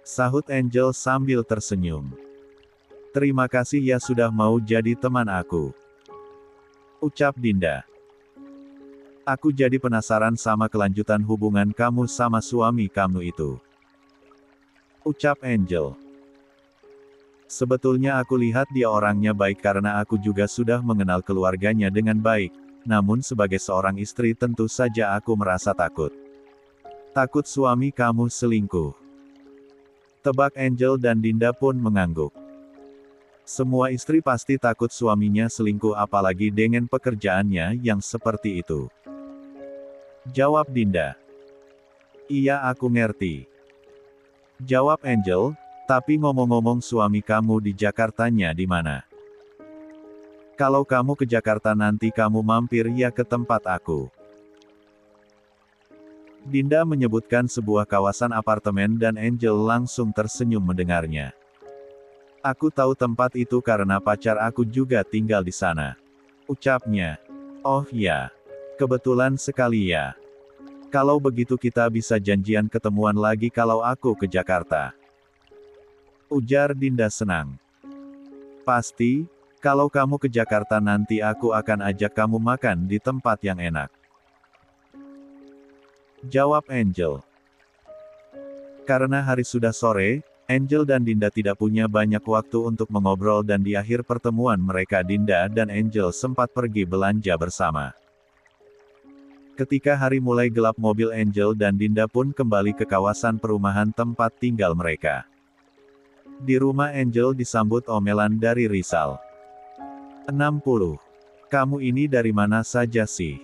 Sahut Angel sambil tersenyum. Terima kasih ya sudah mau jadi teman aku. Ucap Dinda. Aku jadi penasaran sama kelanjutan hubungan kamu sama suami kamu itu. Ucap Angel. Sebetulnya aku lihat dia orangnya baik karena aku juga sudah mengenal keluarganya dengan baik, namun sebagai seorang istri tentu saja aku merasa takut. Takut suami kamu selingkuh. Tebak Angel dan Dinda pun mengangguk. Semua istri pasti takut suaminya selingkuh apalagi dengan pekerjaannya yang seperti itu. Jawab Dinda. Iya aku ngerti. Jawab Angel, tapi ngomong-ngomong suami kamu di Jakartanya di mana? Kalau kamu ke Jakarta nanti kamu mampir ya ke tempat aku. Dinda menyebutkan sebuah kawasan apartemen dan Angel langsung tersenyum mendengarnya. Aku tahu tempat itu karena pacar aku juga tinggal di sana. Ucapnya. Oh ya. Kebetulan sekali ya. Kalau begitu kita bisa janjian ketemuan lagi kalau aku ke Jakarta. Ujar Dinda senang. Pasti, kalau kamu ke Jakarta nanti aku akan ajak kamu makan di tempat yang enak. Jawab Angel. Karena hari sudah sore, Angel dan Dinda tidak punya banyak waktu untuk mengobrol dan di akhir pertemuan mereka Dinda dan Angel sempat pergi belanja bersama. Ketika hari mulai gelap mobil Angel dan Dinda pun kembali ke kawasan perumahan tempat tinggal mereka. Di rumah Angel disambut omelan dari Rizal. 60. Kamu ini dari mana saja sih?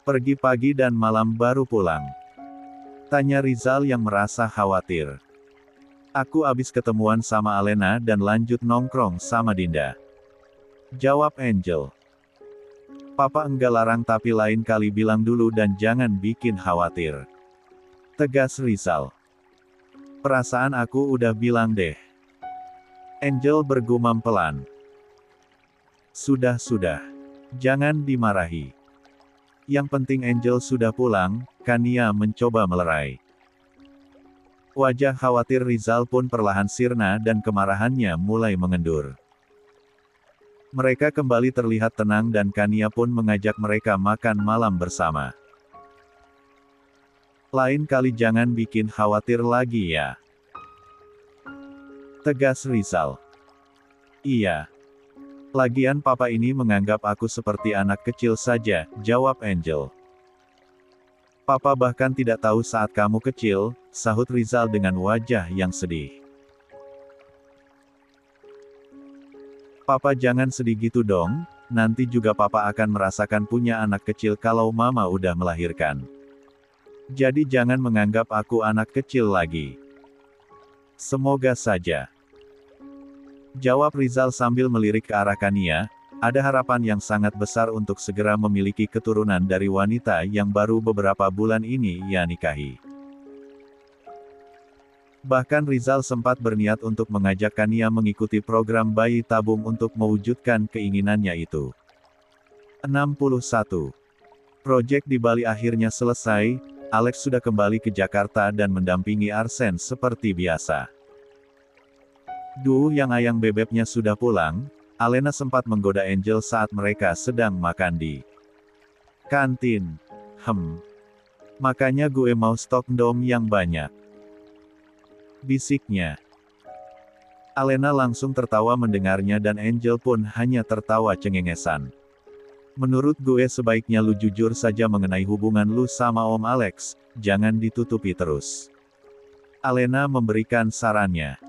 Pergi pagi dan malam baru pulang. Tanya Rizal yang merasa khawatir. Aku abis ketemuan sama Alena dan lanjut nongkrong sama Dinda. Jawab Angel. Papa enggak larang tapi lain kali bilang dulu dan jangan bikin khawatir. Tegas Rizal. Perasaan aku udah bilang deh. Angel bergumam pelan. Sudah. Jangan dimarahi. Yang penting Angel sudah pulang, Kania mencoba melerai. Wajah khawatir Rizal pun perlahan sirna dan kemarahannya mulai mengendur. Mereka kembali terlihat tenang dan Kania pun mengajak mereka makan malam bersama. Lain kali jangan bikin khawatir lagi ya. Tegas Rizal. Iya. Lagian papa ini menganggap aku seperti anak kecil saja, jawab Angel. Papa bahkan tidak tahu saat kamu kecil, sahut Rizal dengan wajah yang sedih. Papa jangan sedih gitu dong, nanti juga papa akan merasakan punya anak kecil kalau mama udah melahirkan. Jadi jangan menganggap aku anak kecil lagi. Semoga saja. Jawab Rizal sambil melirik ke arah Kania, ada harapan yang sangat besar untuk segera memiliki keturunan dari wanita yang baru beberapa bulan ini ia nikahi. Bahkan Rizal sempat berniat untuk mengajak Kania mengikuti program bayi tabung untuk mewujudkan keinginannya itu. 61. Proyek di Bali akhirnya selesai, Alex sudah kembali ke Jakarta dan mendampingi Arsen seperti biasa. Yang ayang bebeknya sudah pulang, Alena sempat menggoda Angel saat mereka sedang makan di kantin. Makanya gue mau stok dong yang banyak, bisiknya. Alena langsung tertawa mendengarnya dan Angel pun hanya tertawa cengengesan. Menurut gue sebaiknya lu jujur saja mengenai hubungan lu sama Om Alex, jangan ditutupi terus. Alena memberikan sarannya.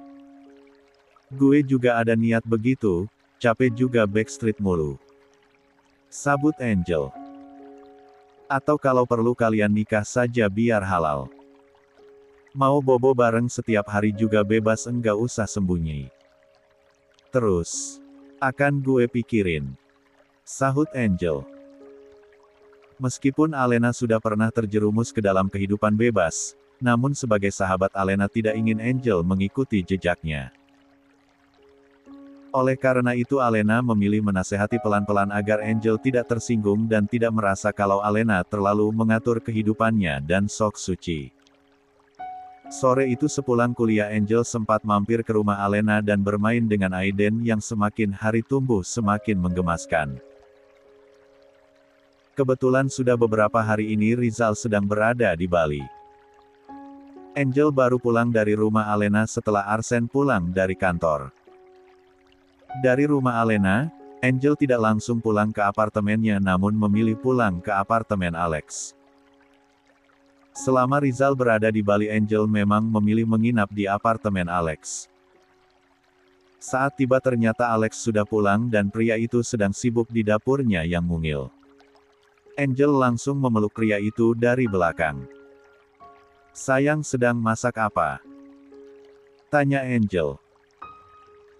Gue juga ada niat begitu, capek juga backstreet mulu, sabut Angel. Atau kalau perlu kalian nikah saja biar halal. Mau bobo bareng setiap hari juga bebas, enggak usah sembunyi. Terus, akan gue pikirin, sahut Angel. Meskipun Alena sudah pernah terjerumus ke dalam kehidupan bebas, namun sebagai sahabat Alena tidak ingin Angel mengikuti jejaknya. Oleh karena itu Alena memilih menasehati pelan-pelan agar Angel tidak tersinggung dan tidak merasa kalau Alena terlalu mengatur kehidupannya dan sok suci. Sore itu sepulang kuliah Angel sempat mampir ke rumah Alena dan bermain dengan Aiden yang semakin hari tumbuh semakin menggemaskan. Kebetulan sudah beberapa hari ini Rizal sedang berada di Bali. Angel baru pulang dari rumah Alena setelah Arsen pulang dari kantor. Dari rumah Alena, Angel tidak langsung pulang ke apartemennya namun memilih pulang ke apartemen Alex. Selama Rizal berada di Bali, Angel memang memilih menginap di apartemen Alex. Saat tiba ternyata Alex sudah pulang dan pria itu sedang sibuk di dapurnya yang mungil. Angel langsung memeluk pria itu dari belakang. Sayang, sedang masak apa? Tanya Angel.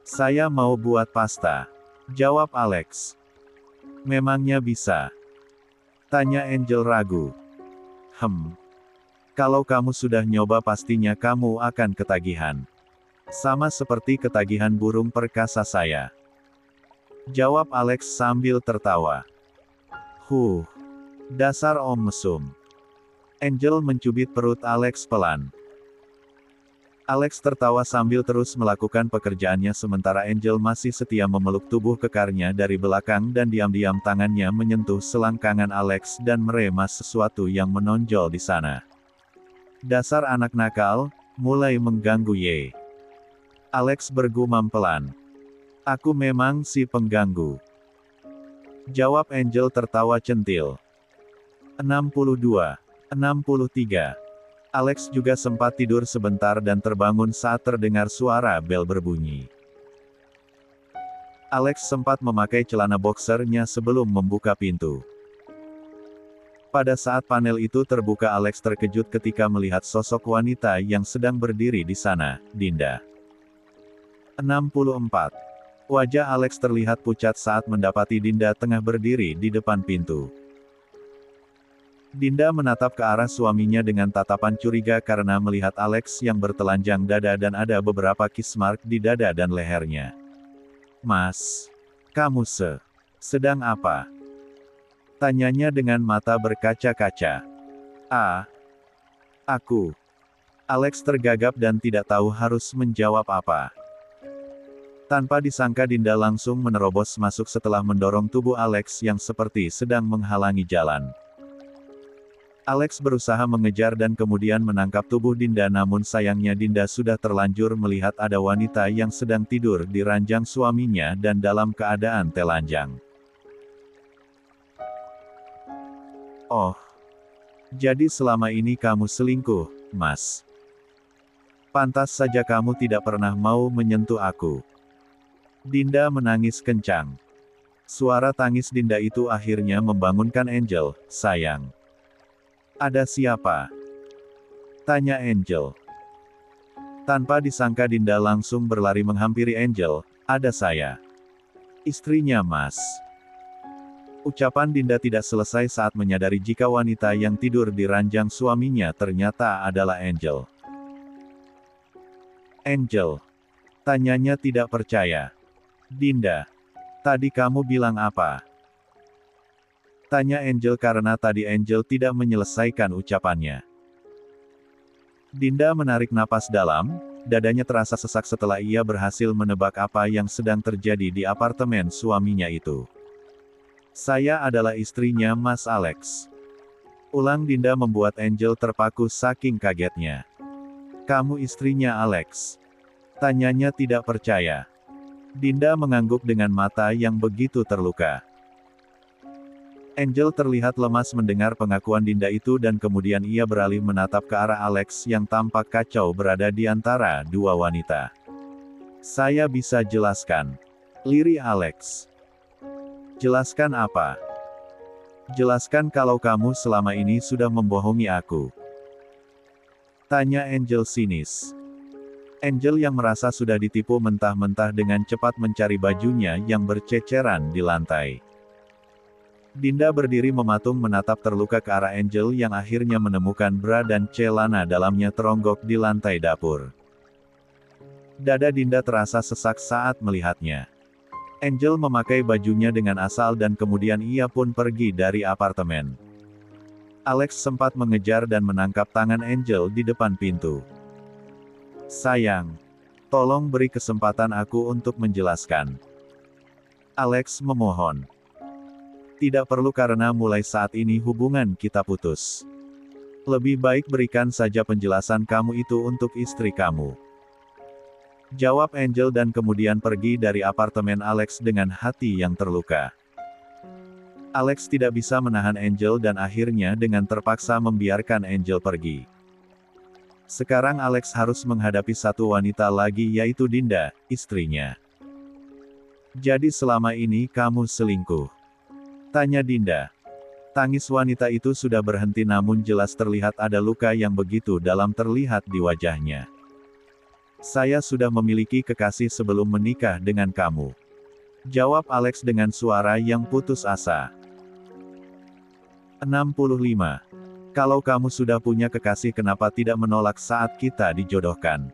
Saya mau buat pasta, jawab Alex. Memangnya bisa? Tanya Angel ragu. Kalau kamu sudah nyoba pastinya kamu akan ketagihan. Sama seperti ketagihan burung perkasa saya, jawab Alex sambil tertawa. Dasar om mesum. Angel mencubit perut Alex pelan. Alex tertawa sambil terus melakukan pekerjaannya sementara Angel masih setia memeluk tubuh kekarnya dari belakang dan diam-diam tangannya menyentuh selangkangan Alex dan meremas sesuatu yang menonjol di sana. Dasar anak nakal, mulai mengganggu ye. Alex bergumam pelan. Aku memang si pengganggu, jawab Angel tertawa centil. 62. 63. Alex juga sempat tidur sebentar dan terbangun saat terdengar suara bel berbunyi. Alex sempat memakai celana boxernya sebelum membuka pintu. Pada saat panel itu terbuka, Alex terkejut ketika melihat sosok wanita yang sedang berdiri di sana, Dinda. 64. Wajah Alex terlihat pucat saat mendapati Dinda tengah berdiri di depan pintu. Dinda menatap ke arah suaminya dengan tatapan curiga karena melihat Alex yang bertelanjang dada dan ada beberapa kiss mark di dada dan lehernya. Mas, kamu sedang apa? Tanyanya dengan mata berkaca-kaca. Aku Alex tergagap dan tidak tahu harus menjawab apa. Tanpa disangka Dinda langsung menerobos masuk setelah mendorong tubuh Alex yang seperti sedang menghalangi jalan. Alex berusaha mengejar dan kemudian menangkap tubuh Dinda, namun sayangnya Dinda sudah terlanjur melihat ada wanita yang sedang tidur di ranjang suaminya dan dalam keadaan telanjang. Oh, jadi selama ini kamu selingkuh, Mas. Pantas saja kamu tidak pernah mau menyentuh aku. Dinda menangis kencang. Suara tangis Dinda itu akhirnya membangunkan Angel. Sayang. Ada siapa? Tanya Angel. Tanpa disangka Dinda langsung berlari menghampiri Angel. Ada saya. Istrinya Mas. Ucapan Dinda tidak selesai saat menyadari jika wanita yang tidur di ranjang suaminya ternyata adalah Angel. Angel. Tanyanya tidak percaya. Dinda. Tadi kamu bilang apa? Tanya Angel karena tadi Angel tidak menyelesaikan ucapannya. Dinda menarik napas dalam, dadanya terasa sesak setelah ia berhasil menebak apa yang sedang terjadi di apartemen suaminya itu. Saya adalah istrinya Mas Alex. Ulang Dinda membuat Angel terpaku saking kagetnya. Kamu istrinya Alex? Tanyanya tidak percaya. Dinda mengangguk dengan mata yang begitu terluka. Angel terlihat lemas mendengar pengakuan Dinda itu dan kemudian ia beralih menatap ke arah Alex yang tampak kacau berada di antara dua wanita. Saya bisa jelaskan. Lirih Alex. Jelaskan apa? Jelaskan kalau kamu selama ini sudah membohongi aku. Tanya Angel sinis. Angel yang merasa sudah ditipu mentah-mentah dengan cepat mencari bajunya yang berceceran di lantai. Dinda berdiri mematung menatap terluka ke arah Angel yang akhirnya menemukan bra dan celana dalamnya teronggok di lantai dapur. Dada Dinda terasa sesak saat melihatnya. Angel memakai bajunya dengan asal dan kemudian ia pun pergi dari apartemen. Alex sempat mengejar dan menangkap tangan Angel di depan pintu. Sayang, tolong beri kesempatan aku untuk menjelaskan. Alex memohon. Tidak perlu karena mulai saat ini hubungan kita putus. Lebih baik berikan saja penjelasan kamu itu untuk istri kamu. Jawab Angel dan kemudian pergi dari apartemen Alex dengan hati yang terluka. Alex tidak bisa menahan Angel dan akhirnya dengan terpaksa membiarkan Angel pergi. Sekarang Alex harus menghadapi satu wanita lagi yaitu Dinda, istrinya. Jadi selama ini kamu selingkuh? Tanya Dinda. Tangis wanita itu sudah berhenti namun jelas terlihat ada luka yang begitu dalam terlihat di wajahnya. Saya sudah memiliki kekasih sebelum menikah dengan kamu. Jawab Alex dengan suara yang putus asa. 65. Kalau kamu sudah punya kekasih kenapa tidak menolak saat kita dijodohkan?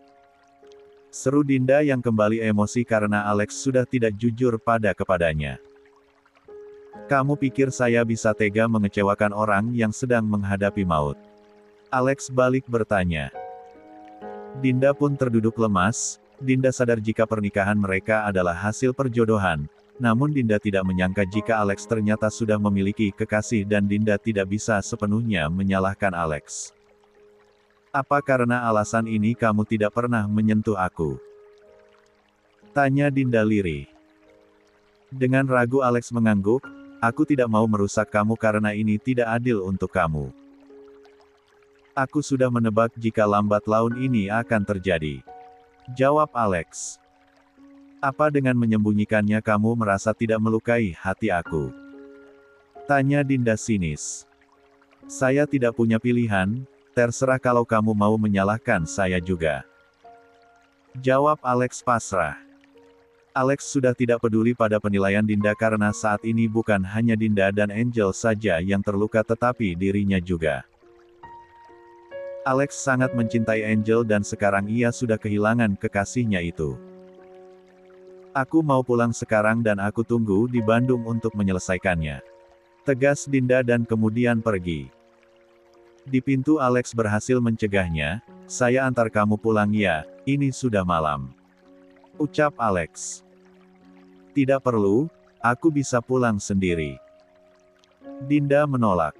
Seru Dinda yang kembali emosi karena Alex sudah tidak jujur kepadanya. Kamu pikir saya bisa tega mengecewakan orang yang sedang menghadapi maut? Alex balik bertanya. Dinda pun terduduk lemas. Dinda sadar jika pernikahan mereka adalah hasil perjodohan, namun Dinda tidak menyangka jika Alex ternyata sudah memiliki kekasih dan Dinda tidak bisa sepenuhnya menyalahkan Alex. Apa karena alasan ini kamu tidak pernah menyentuh aku? Tanya Dinda lirih. Dengan ragu Alex mengangguk. Aku tidak mau merusak kamu karena ini tidak adil untuk kamu. Aku sudah menebak jika lambat laun ini akan terjadi. Jawab Alex. Apa dengan menyembunyikannya kamu merasa tidak melukai hati aku? Tanya Dinda sinis. Saya tidak punya pilihan, terserah kalau kamu mau menyalahkan saya juga. Jawab Alex pasrah. Alex sudah tidak peduli pada penilaian Dinda karena saat ini bukan hanya Dinda dan Angel saja yang terluka tetapi dirinya juga. Alex sangat mencintai Angel dan sekarang ia sudah kehilangan kekasihnya itu. Aku mau pulang sekarang dan aku tunggu di Bandung untuk menyelesaikannya. Tegas Dinda dan kemudian pergi. Di pintu Alex berhasil mencegahnya, Saya antar kamu pulang ya, ini sudah malam. Ucap Alex. Tidak perlu, aku bisa pulang sendiri. Dinda menolak.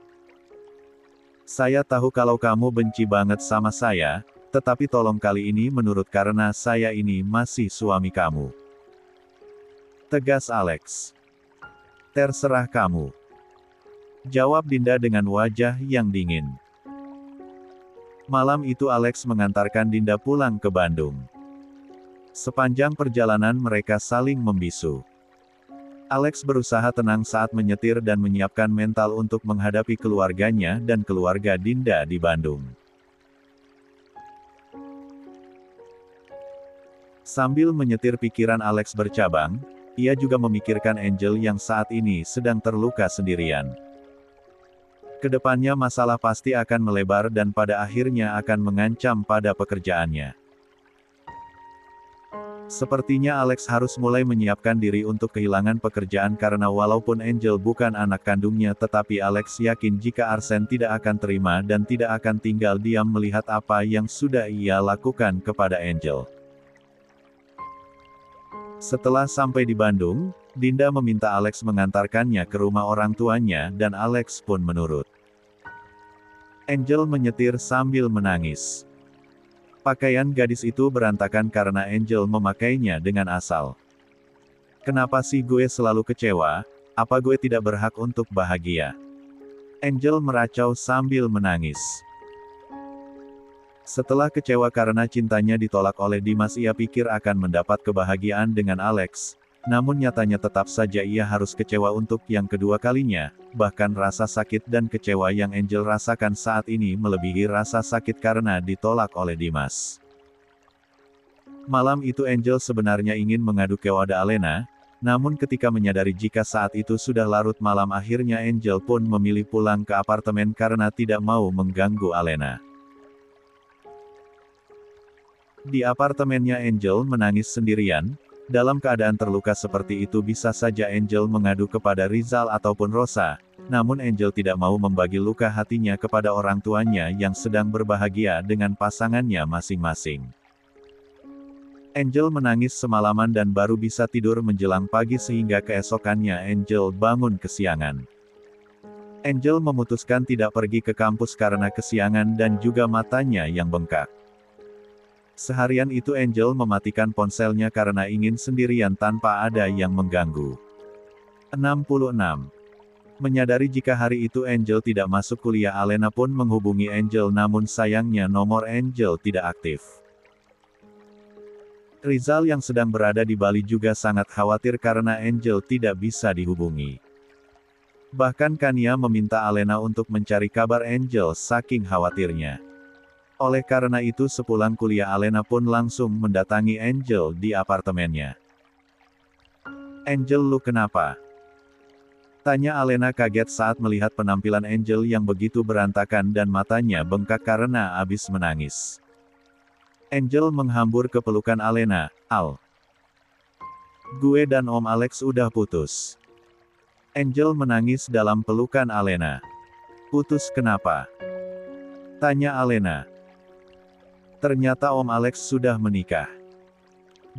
Saya tahu kalau kamu benci banget sama saya, tetapi tolong kali ini menurut karena saya ini masih suami kamu. Tegas Alex. Terserah kamu. Jawab Dinda dengan wajah yang dingin. Malam itu Alex mengantarkan Dinda pulang ke Bandung. Sepanjang perjalanan mereka saling membisu. Alex berusaha tenang saat menyetir dan menyiapkan mental untuk menghadapi keluarganya dan keluarga Dinda di Bandung. Sambil menyetir pikiran Alex bercabang, ia juga memikirkan Angel yang saat ini sedang terluka sendirian. Kedepannya masalah pasti akan melebar dan pada akhirnya akan mengancam pada pekerjaannya. Sepertinya Alex harus mulai menyiapkan diri untuk kehilangan pekerjaan karena walaupun Angel bukan anak kandungnya tetapi Alex yakin jika Arsen tidak akan terima dan tidak akan tinggal diam melihat apa yang sudah ia lakukan kepada Angel. Setelah sampai di Bandung, Dinda meminta Alex mengantarkannya ke rumah orang tuanya dan Alex pun menurut. Angel menyetir sambil menangis. Pakaian gadis itu berantakan karena Angel memakainya dengan asal. Kenapa sih gue selalu kecewa? Apa gue tidak berhak untuk bahagia? Angel meracau sambil menangis. Setelah kecewa karena cintanya ditolak oleh Dimas, ia pikir akan mendapat kebahagiaan dengan Alex. Namun nyatanya tetap saja ia harus kecewa untuk yang kedua kalinya, bahkan rasa sakit dan kecewa yang Angel rasakan saat ini melebihi rasa sakit karena ditolak oleh Dimas. Malam itu Angel sebenarnya ingin mengadu kepada Alena, namun ketika menyadari jika saat itu sudah larut malam akhirnya Angel pun memilih pulang ke apartemen karena tidak mau mengganggu Alena. Di apartemennya Angel menangis sendirian. Dalam keadaan terluka seperti itu bisa saja Angel mengadu kepada Rizal ataupun Rosa, namun Angel tidak mau membagi luka hatinya kepada orang tuanya yang sedang berbahagia dengan pasangannya masing-masing. Angel menangis semalaman dan baru bisa tidur menjelang pagi sehingga keesokannya Angel bangun kesiangan. Angel memutuskan tidak pergi ke kampus karena kesiangan dan juga matanya yang bengkak. Seharian itu Angel mematikan ponselnya karena ingin sendirian tanpa ada yang mengganggu. 66. Menyadari jika hari itu Angel tidak masuk kuliah, Alena pun menghubungi Angel namun sayangnya nomor Angel tidak aktif. Rizal yang sedang berada di Bali juga sangat khawatir karena Angel tidak bisa dihubungi. Bahkan Kania meminta Alena untuk mencari kabar Angel saking khawatirnya. Oleh karena itu sepulang kuliah Alena pun langsung mendatangi Angel di apartemennya. Angel, lu kenapa? Tanya Alena kaget saat melihat penampilan Angel yang begitu berantakan dan matanya bengkak karena abis menangis. Angel menghambur ke pelukan Alena. Al, gue dan Om Alex udah putus. Angel menangis dalam pelukan Alena. Putus kenapa? Tanya Alena. Ternyata Om Alex sudah menikah.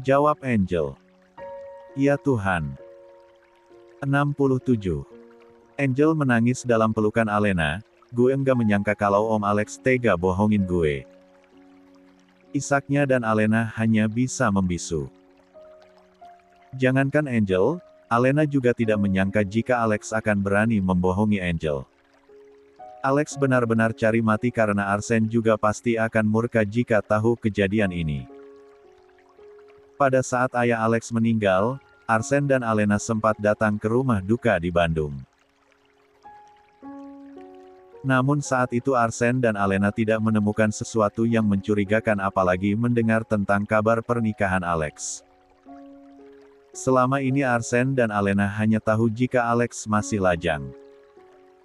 Jawab Angel. Ya Tuhan. 67. Angel menangis dalam pelukan Alena. Gue enggak menyangka kalau Om Alex tega bohongin gue. Isaknya dan Alena hanya bisa membisu. Jangankan Angel, Alena juga tidak menyangka jika Alex akan berani membohongi Angel. Alex benar-benar cari mati karena Arsen juga pasti akan murka jika tahu kejadian ini. Pada saat ayah Alex meninggal, Arsen dan Alena sempat datang ke rumah duka di Bandung. Namun saat itu Arsen dan Alena tidak menemukan sesuatu yang mencurigakan apalagi mendengar tentang kabar pernikahan Alex. Selama ini Arsen dan Alena hanya tahu jika Alex masih lajang.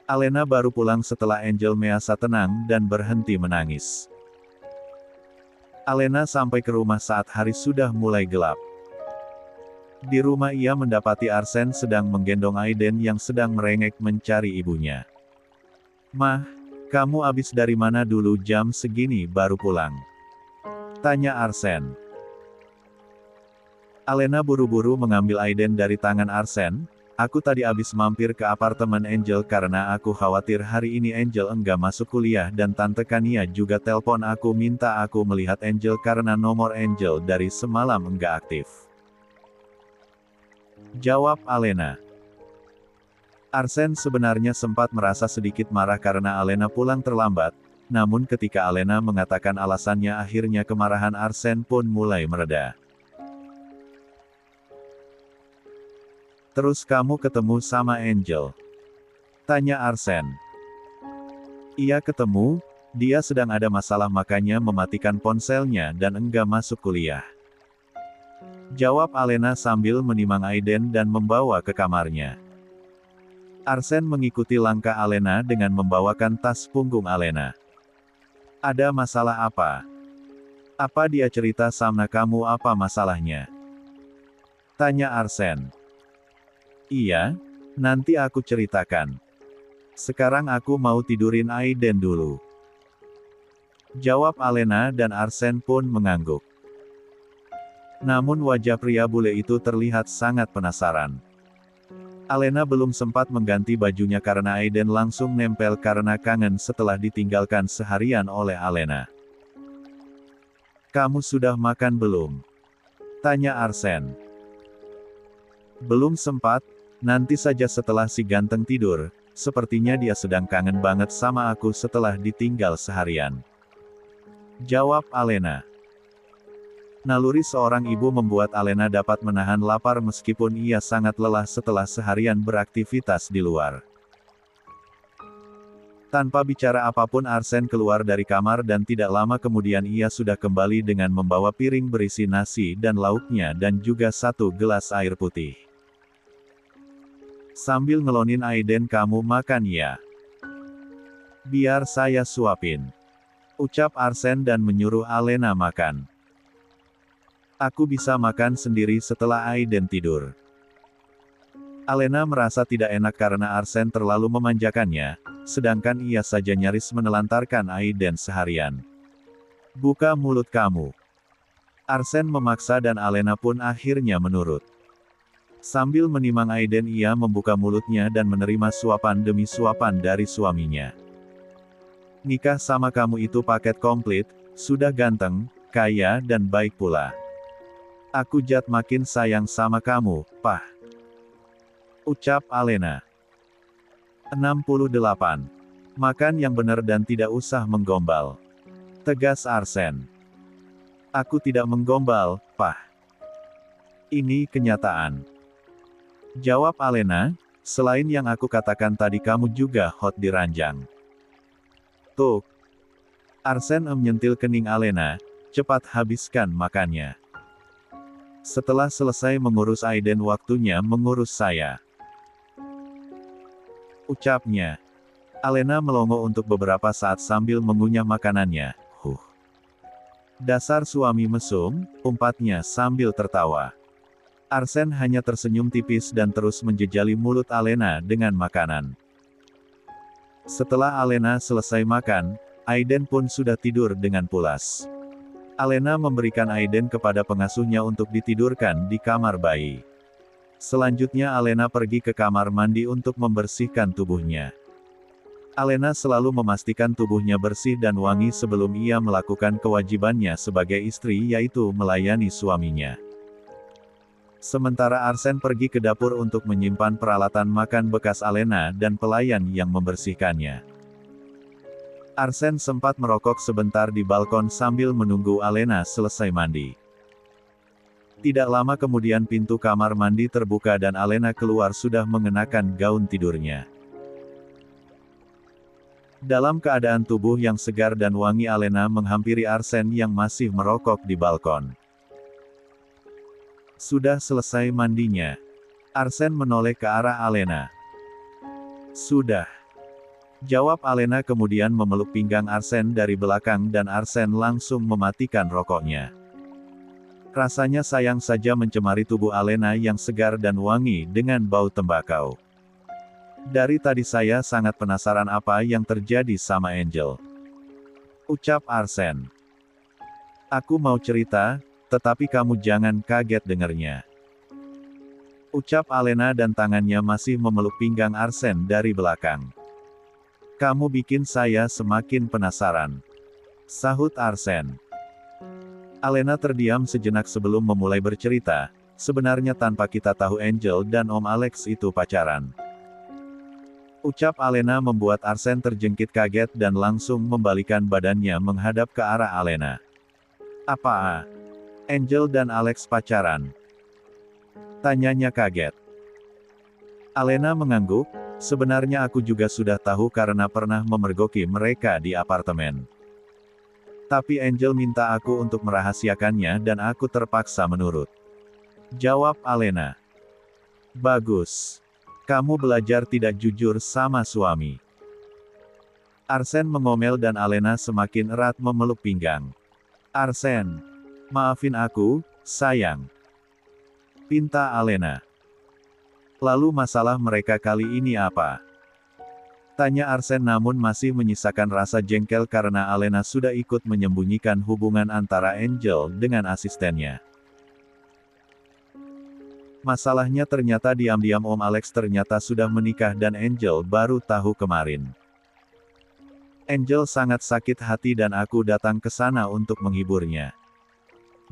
Alena baru pulang setelah Angel merasa tenang dan berhenti menangis. Alena sampai ke rumah saat hari sudah mulai gelap. Di rumah ia mendapati Arsen sedang menggendong Aiden yang sedang merengek mencari ibunya. Mah, kamu abis dari mana dulu jam segini baru pulang? Tanya Arsen. Alena buru-buru mengambil Aiden dari tangan Arsen. Aku tadi abis mampir ke apartemen Angel karena aku khawatir hari ini Angel enggak masuk kuliah dan Tante Kania juga telpon aku minta aku melihat Angel karena nomor Angel dari semalam enggak aktif. Jawab Alena. Arsen sebenarnya sempat merasa sedikit marah karena Alena pulang terlambat, namun ketika Alena mengatakan alasannya akhirnya kemarahan Arsen pun mulai mereda. Terus kamu ketemu sama Angel? Tanya Arsen. Iya ketemu, dia sedang ada masalah makanya mematikan ponselnya dan enggak masuk kuliah. Jawab Alena sambil menimang Aiden dan membawa ke kamarnya. Arsen mengikuti langkah Alena dengan membawakan tas punggung Alena. Ada masalah apa? Apa dia cerita sama kamu apa masalahnya? Tanya Arsen. Iya, nanti aku ceritakan. Sekarang aku mau tidurin Aiden dulu. Jawab Alena dan Arsen pun mengangguk. Namun wajah pria bule itu terlihat sangat penasaran. Alena belum sempat mengganti bajunya karena Aiden langsung nempel karena kangen setelah ditinggalkan seharian oleh Alena. Kamu sudah makan belum? Tanya Arsen. Belum sempat, nanti saja setelah si ganteng tidur, sepertinya dia sedang kangen banget sama aku setelah ditinggal seharian. Jawab Alena. Naluri seorang ibu membuat Alena dapat menahan lapar meskipun ia sangat lelah setelah seharian beraktivitas di luar. Tanpa bicara apapun Arsen keluar dari kamar dan tidak lama kemudian ia sudah kembali dengan membawa piring berisi nasi dan lauknya dan juga 1 gelas air putih. Sambil ngelonin Aiden kamu makan ya? Biar saya suapin. Ucap Arsen dan menyuruh Alena makan. Aku bisa makan sendiri setelah Aiden tidur. Alena merasa tidak enak karena Arsen terlalu memanjakannya, sedangkan ia saja nyaris menelantarkan Aiden seharian. Buka mulut kamu. Arsen memaksa dan Alena pun akhirnya menurut. Sambil menimang Aiden ia membuka mulutnya dan menerima suapan demi suapan dari suaminya. Nikah sama kamu itu paket komplit, sudah ganteng, kaya dan baik pula. Aku jat makin sayang sama kamu, Pah. Ucap Alena. 68. Makan yang benar dan tidak usah menggombal. Tegas Arsen. Aku tidak menggombal, Pah. Ini kenyataan. Jawab Alena, selain yang aku katakan tadi kamu juga hot di ranjang. Tuh. Arsen menyentil kening Alena, cepat habiskan makannya. Setelah selesai mengurus Aiden waktunya mengurus saya. Ucapnya. Alena melongo untuk beberapa saat sambil mengunyah makanannya. Dasar suami mesum, umpatnya sambil tertawa. Arsen hanya tersenyum tipis dan terus menjejali mulut Alena dengan makanan. Setelah Alena selesai makan, Aiden pun sudah tidur dengan pulas. Alena memberikan Aiden kepada pengasuhnya untuk ditidurkan di kamar bayi. Selanjutnya Alena pergi ke kamar mandi untuk membersihkan tubuhnya. Alena selalu memastikan tubuhnya bersih dan wangi sebelum ia melakukan kewajibannya sebagai istri yaitu melayani suaminya. Sementara Arsen pergi ke dapur untuk menyimpan peralatan makan bekas Alena dan pelayan yang membersihkannya. Arsen sempat merokok sebentar di balkon sambil menunggu Alena selesai mandi. Tidak lama kemudian pintu kamar mandi terbuka dan Alena keluar sudah mengenakan gaun tidurnya. Dalam keadaan tubuh yang segar dan wangi Alena menghampiri Arsen yang masih merokok di balkon. Sudah selesai mandinya. Arsen menoleh ke arah Alena. Sudah. Jawab Alena kemudian memeluk pinggang Arsen dari belakang dan Arsen langsung mematikan rokoknya. Rasanya sayang saja mencemari tubuh Alena yang segar dan wangi dengan bau tembakau. Dari tadi saya sangat penasaran apa yang terjadi sama Angel. Ucap Arsen. Aku mau cerita, tetapi kamu jangan kaget dengernya. Ucap Alena dan tangannya masih memeluk pinggang Arsene dari belakang. Kamu bikin saya semakin penasaran. Sahut Arsene. Alena terdiam sejenak sebelum memulai bercerita, sebenarnya tanpa kita tahu Angel dan Om Alex itu pacaran. Ucap Alena membuat Arsene terjengkit kaget dan langsung membalikan badannya menghadap ke arah Alena. Apa? Angel dan Alex pacaran? Tanyanya kaget. Alena mengangguk, sebenarnya aku juga sudah tahu karena pernah memergoki mereka di apartemen. Tapi Angel minta aku untuk merahasiakannya dan aku terpaksa menurut. Jawab Alena. Bagus. Kamu belajar tidak jujur sama suami. Arsene mengomel dan Alena semakin erat memeluk pinggang. Arsene. Maafin aku, sayang. Pinta Alena. Lalu masalah mereka kali ini apa? Tanya Arsene namun masih menyisakan rasa jengkel karena Alena sudah ikut menyembunyikan hubungan antara Angel dengan asistennya. Masalahnya ternyata diam-diam Om Alex ternyata sudah menikah dan Angel baru tahu kemarin. Angel sangat sakit hati dan aku datang ke sana untuk menghiburnya.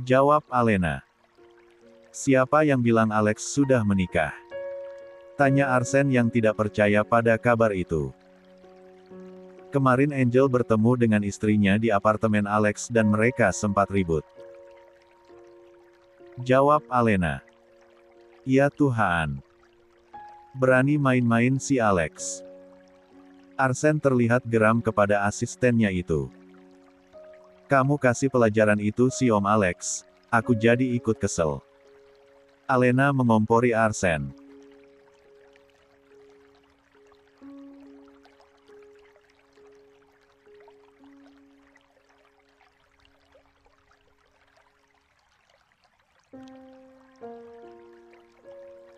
Jawab Alena. Siapa yang bilang Alex sudah menikah? Tanya Arsene yang tidak percaya pada kabar itu. Kemarin Angel bertemu dengan istrinya di apartemen Alex dan mereka sempat ribut. Jawab Alena. Ya Tuhan. Berani main-main si Alex. Arsene terlihat geram kepada asistennya itu. Kamu kasih pelajaran itu si Om Alex, aku jadi ikut kesel. Alena mengompori Arsene.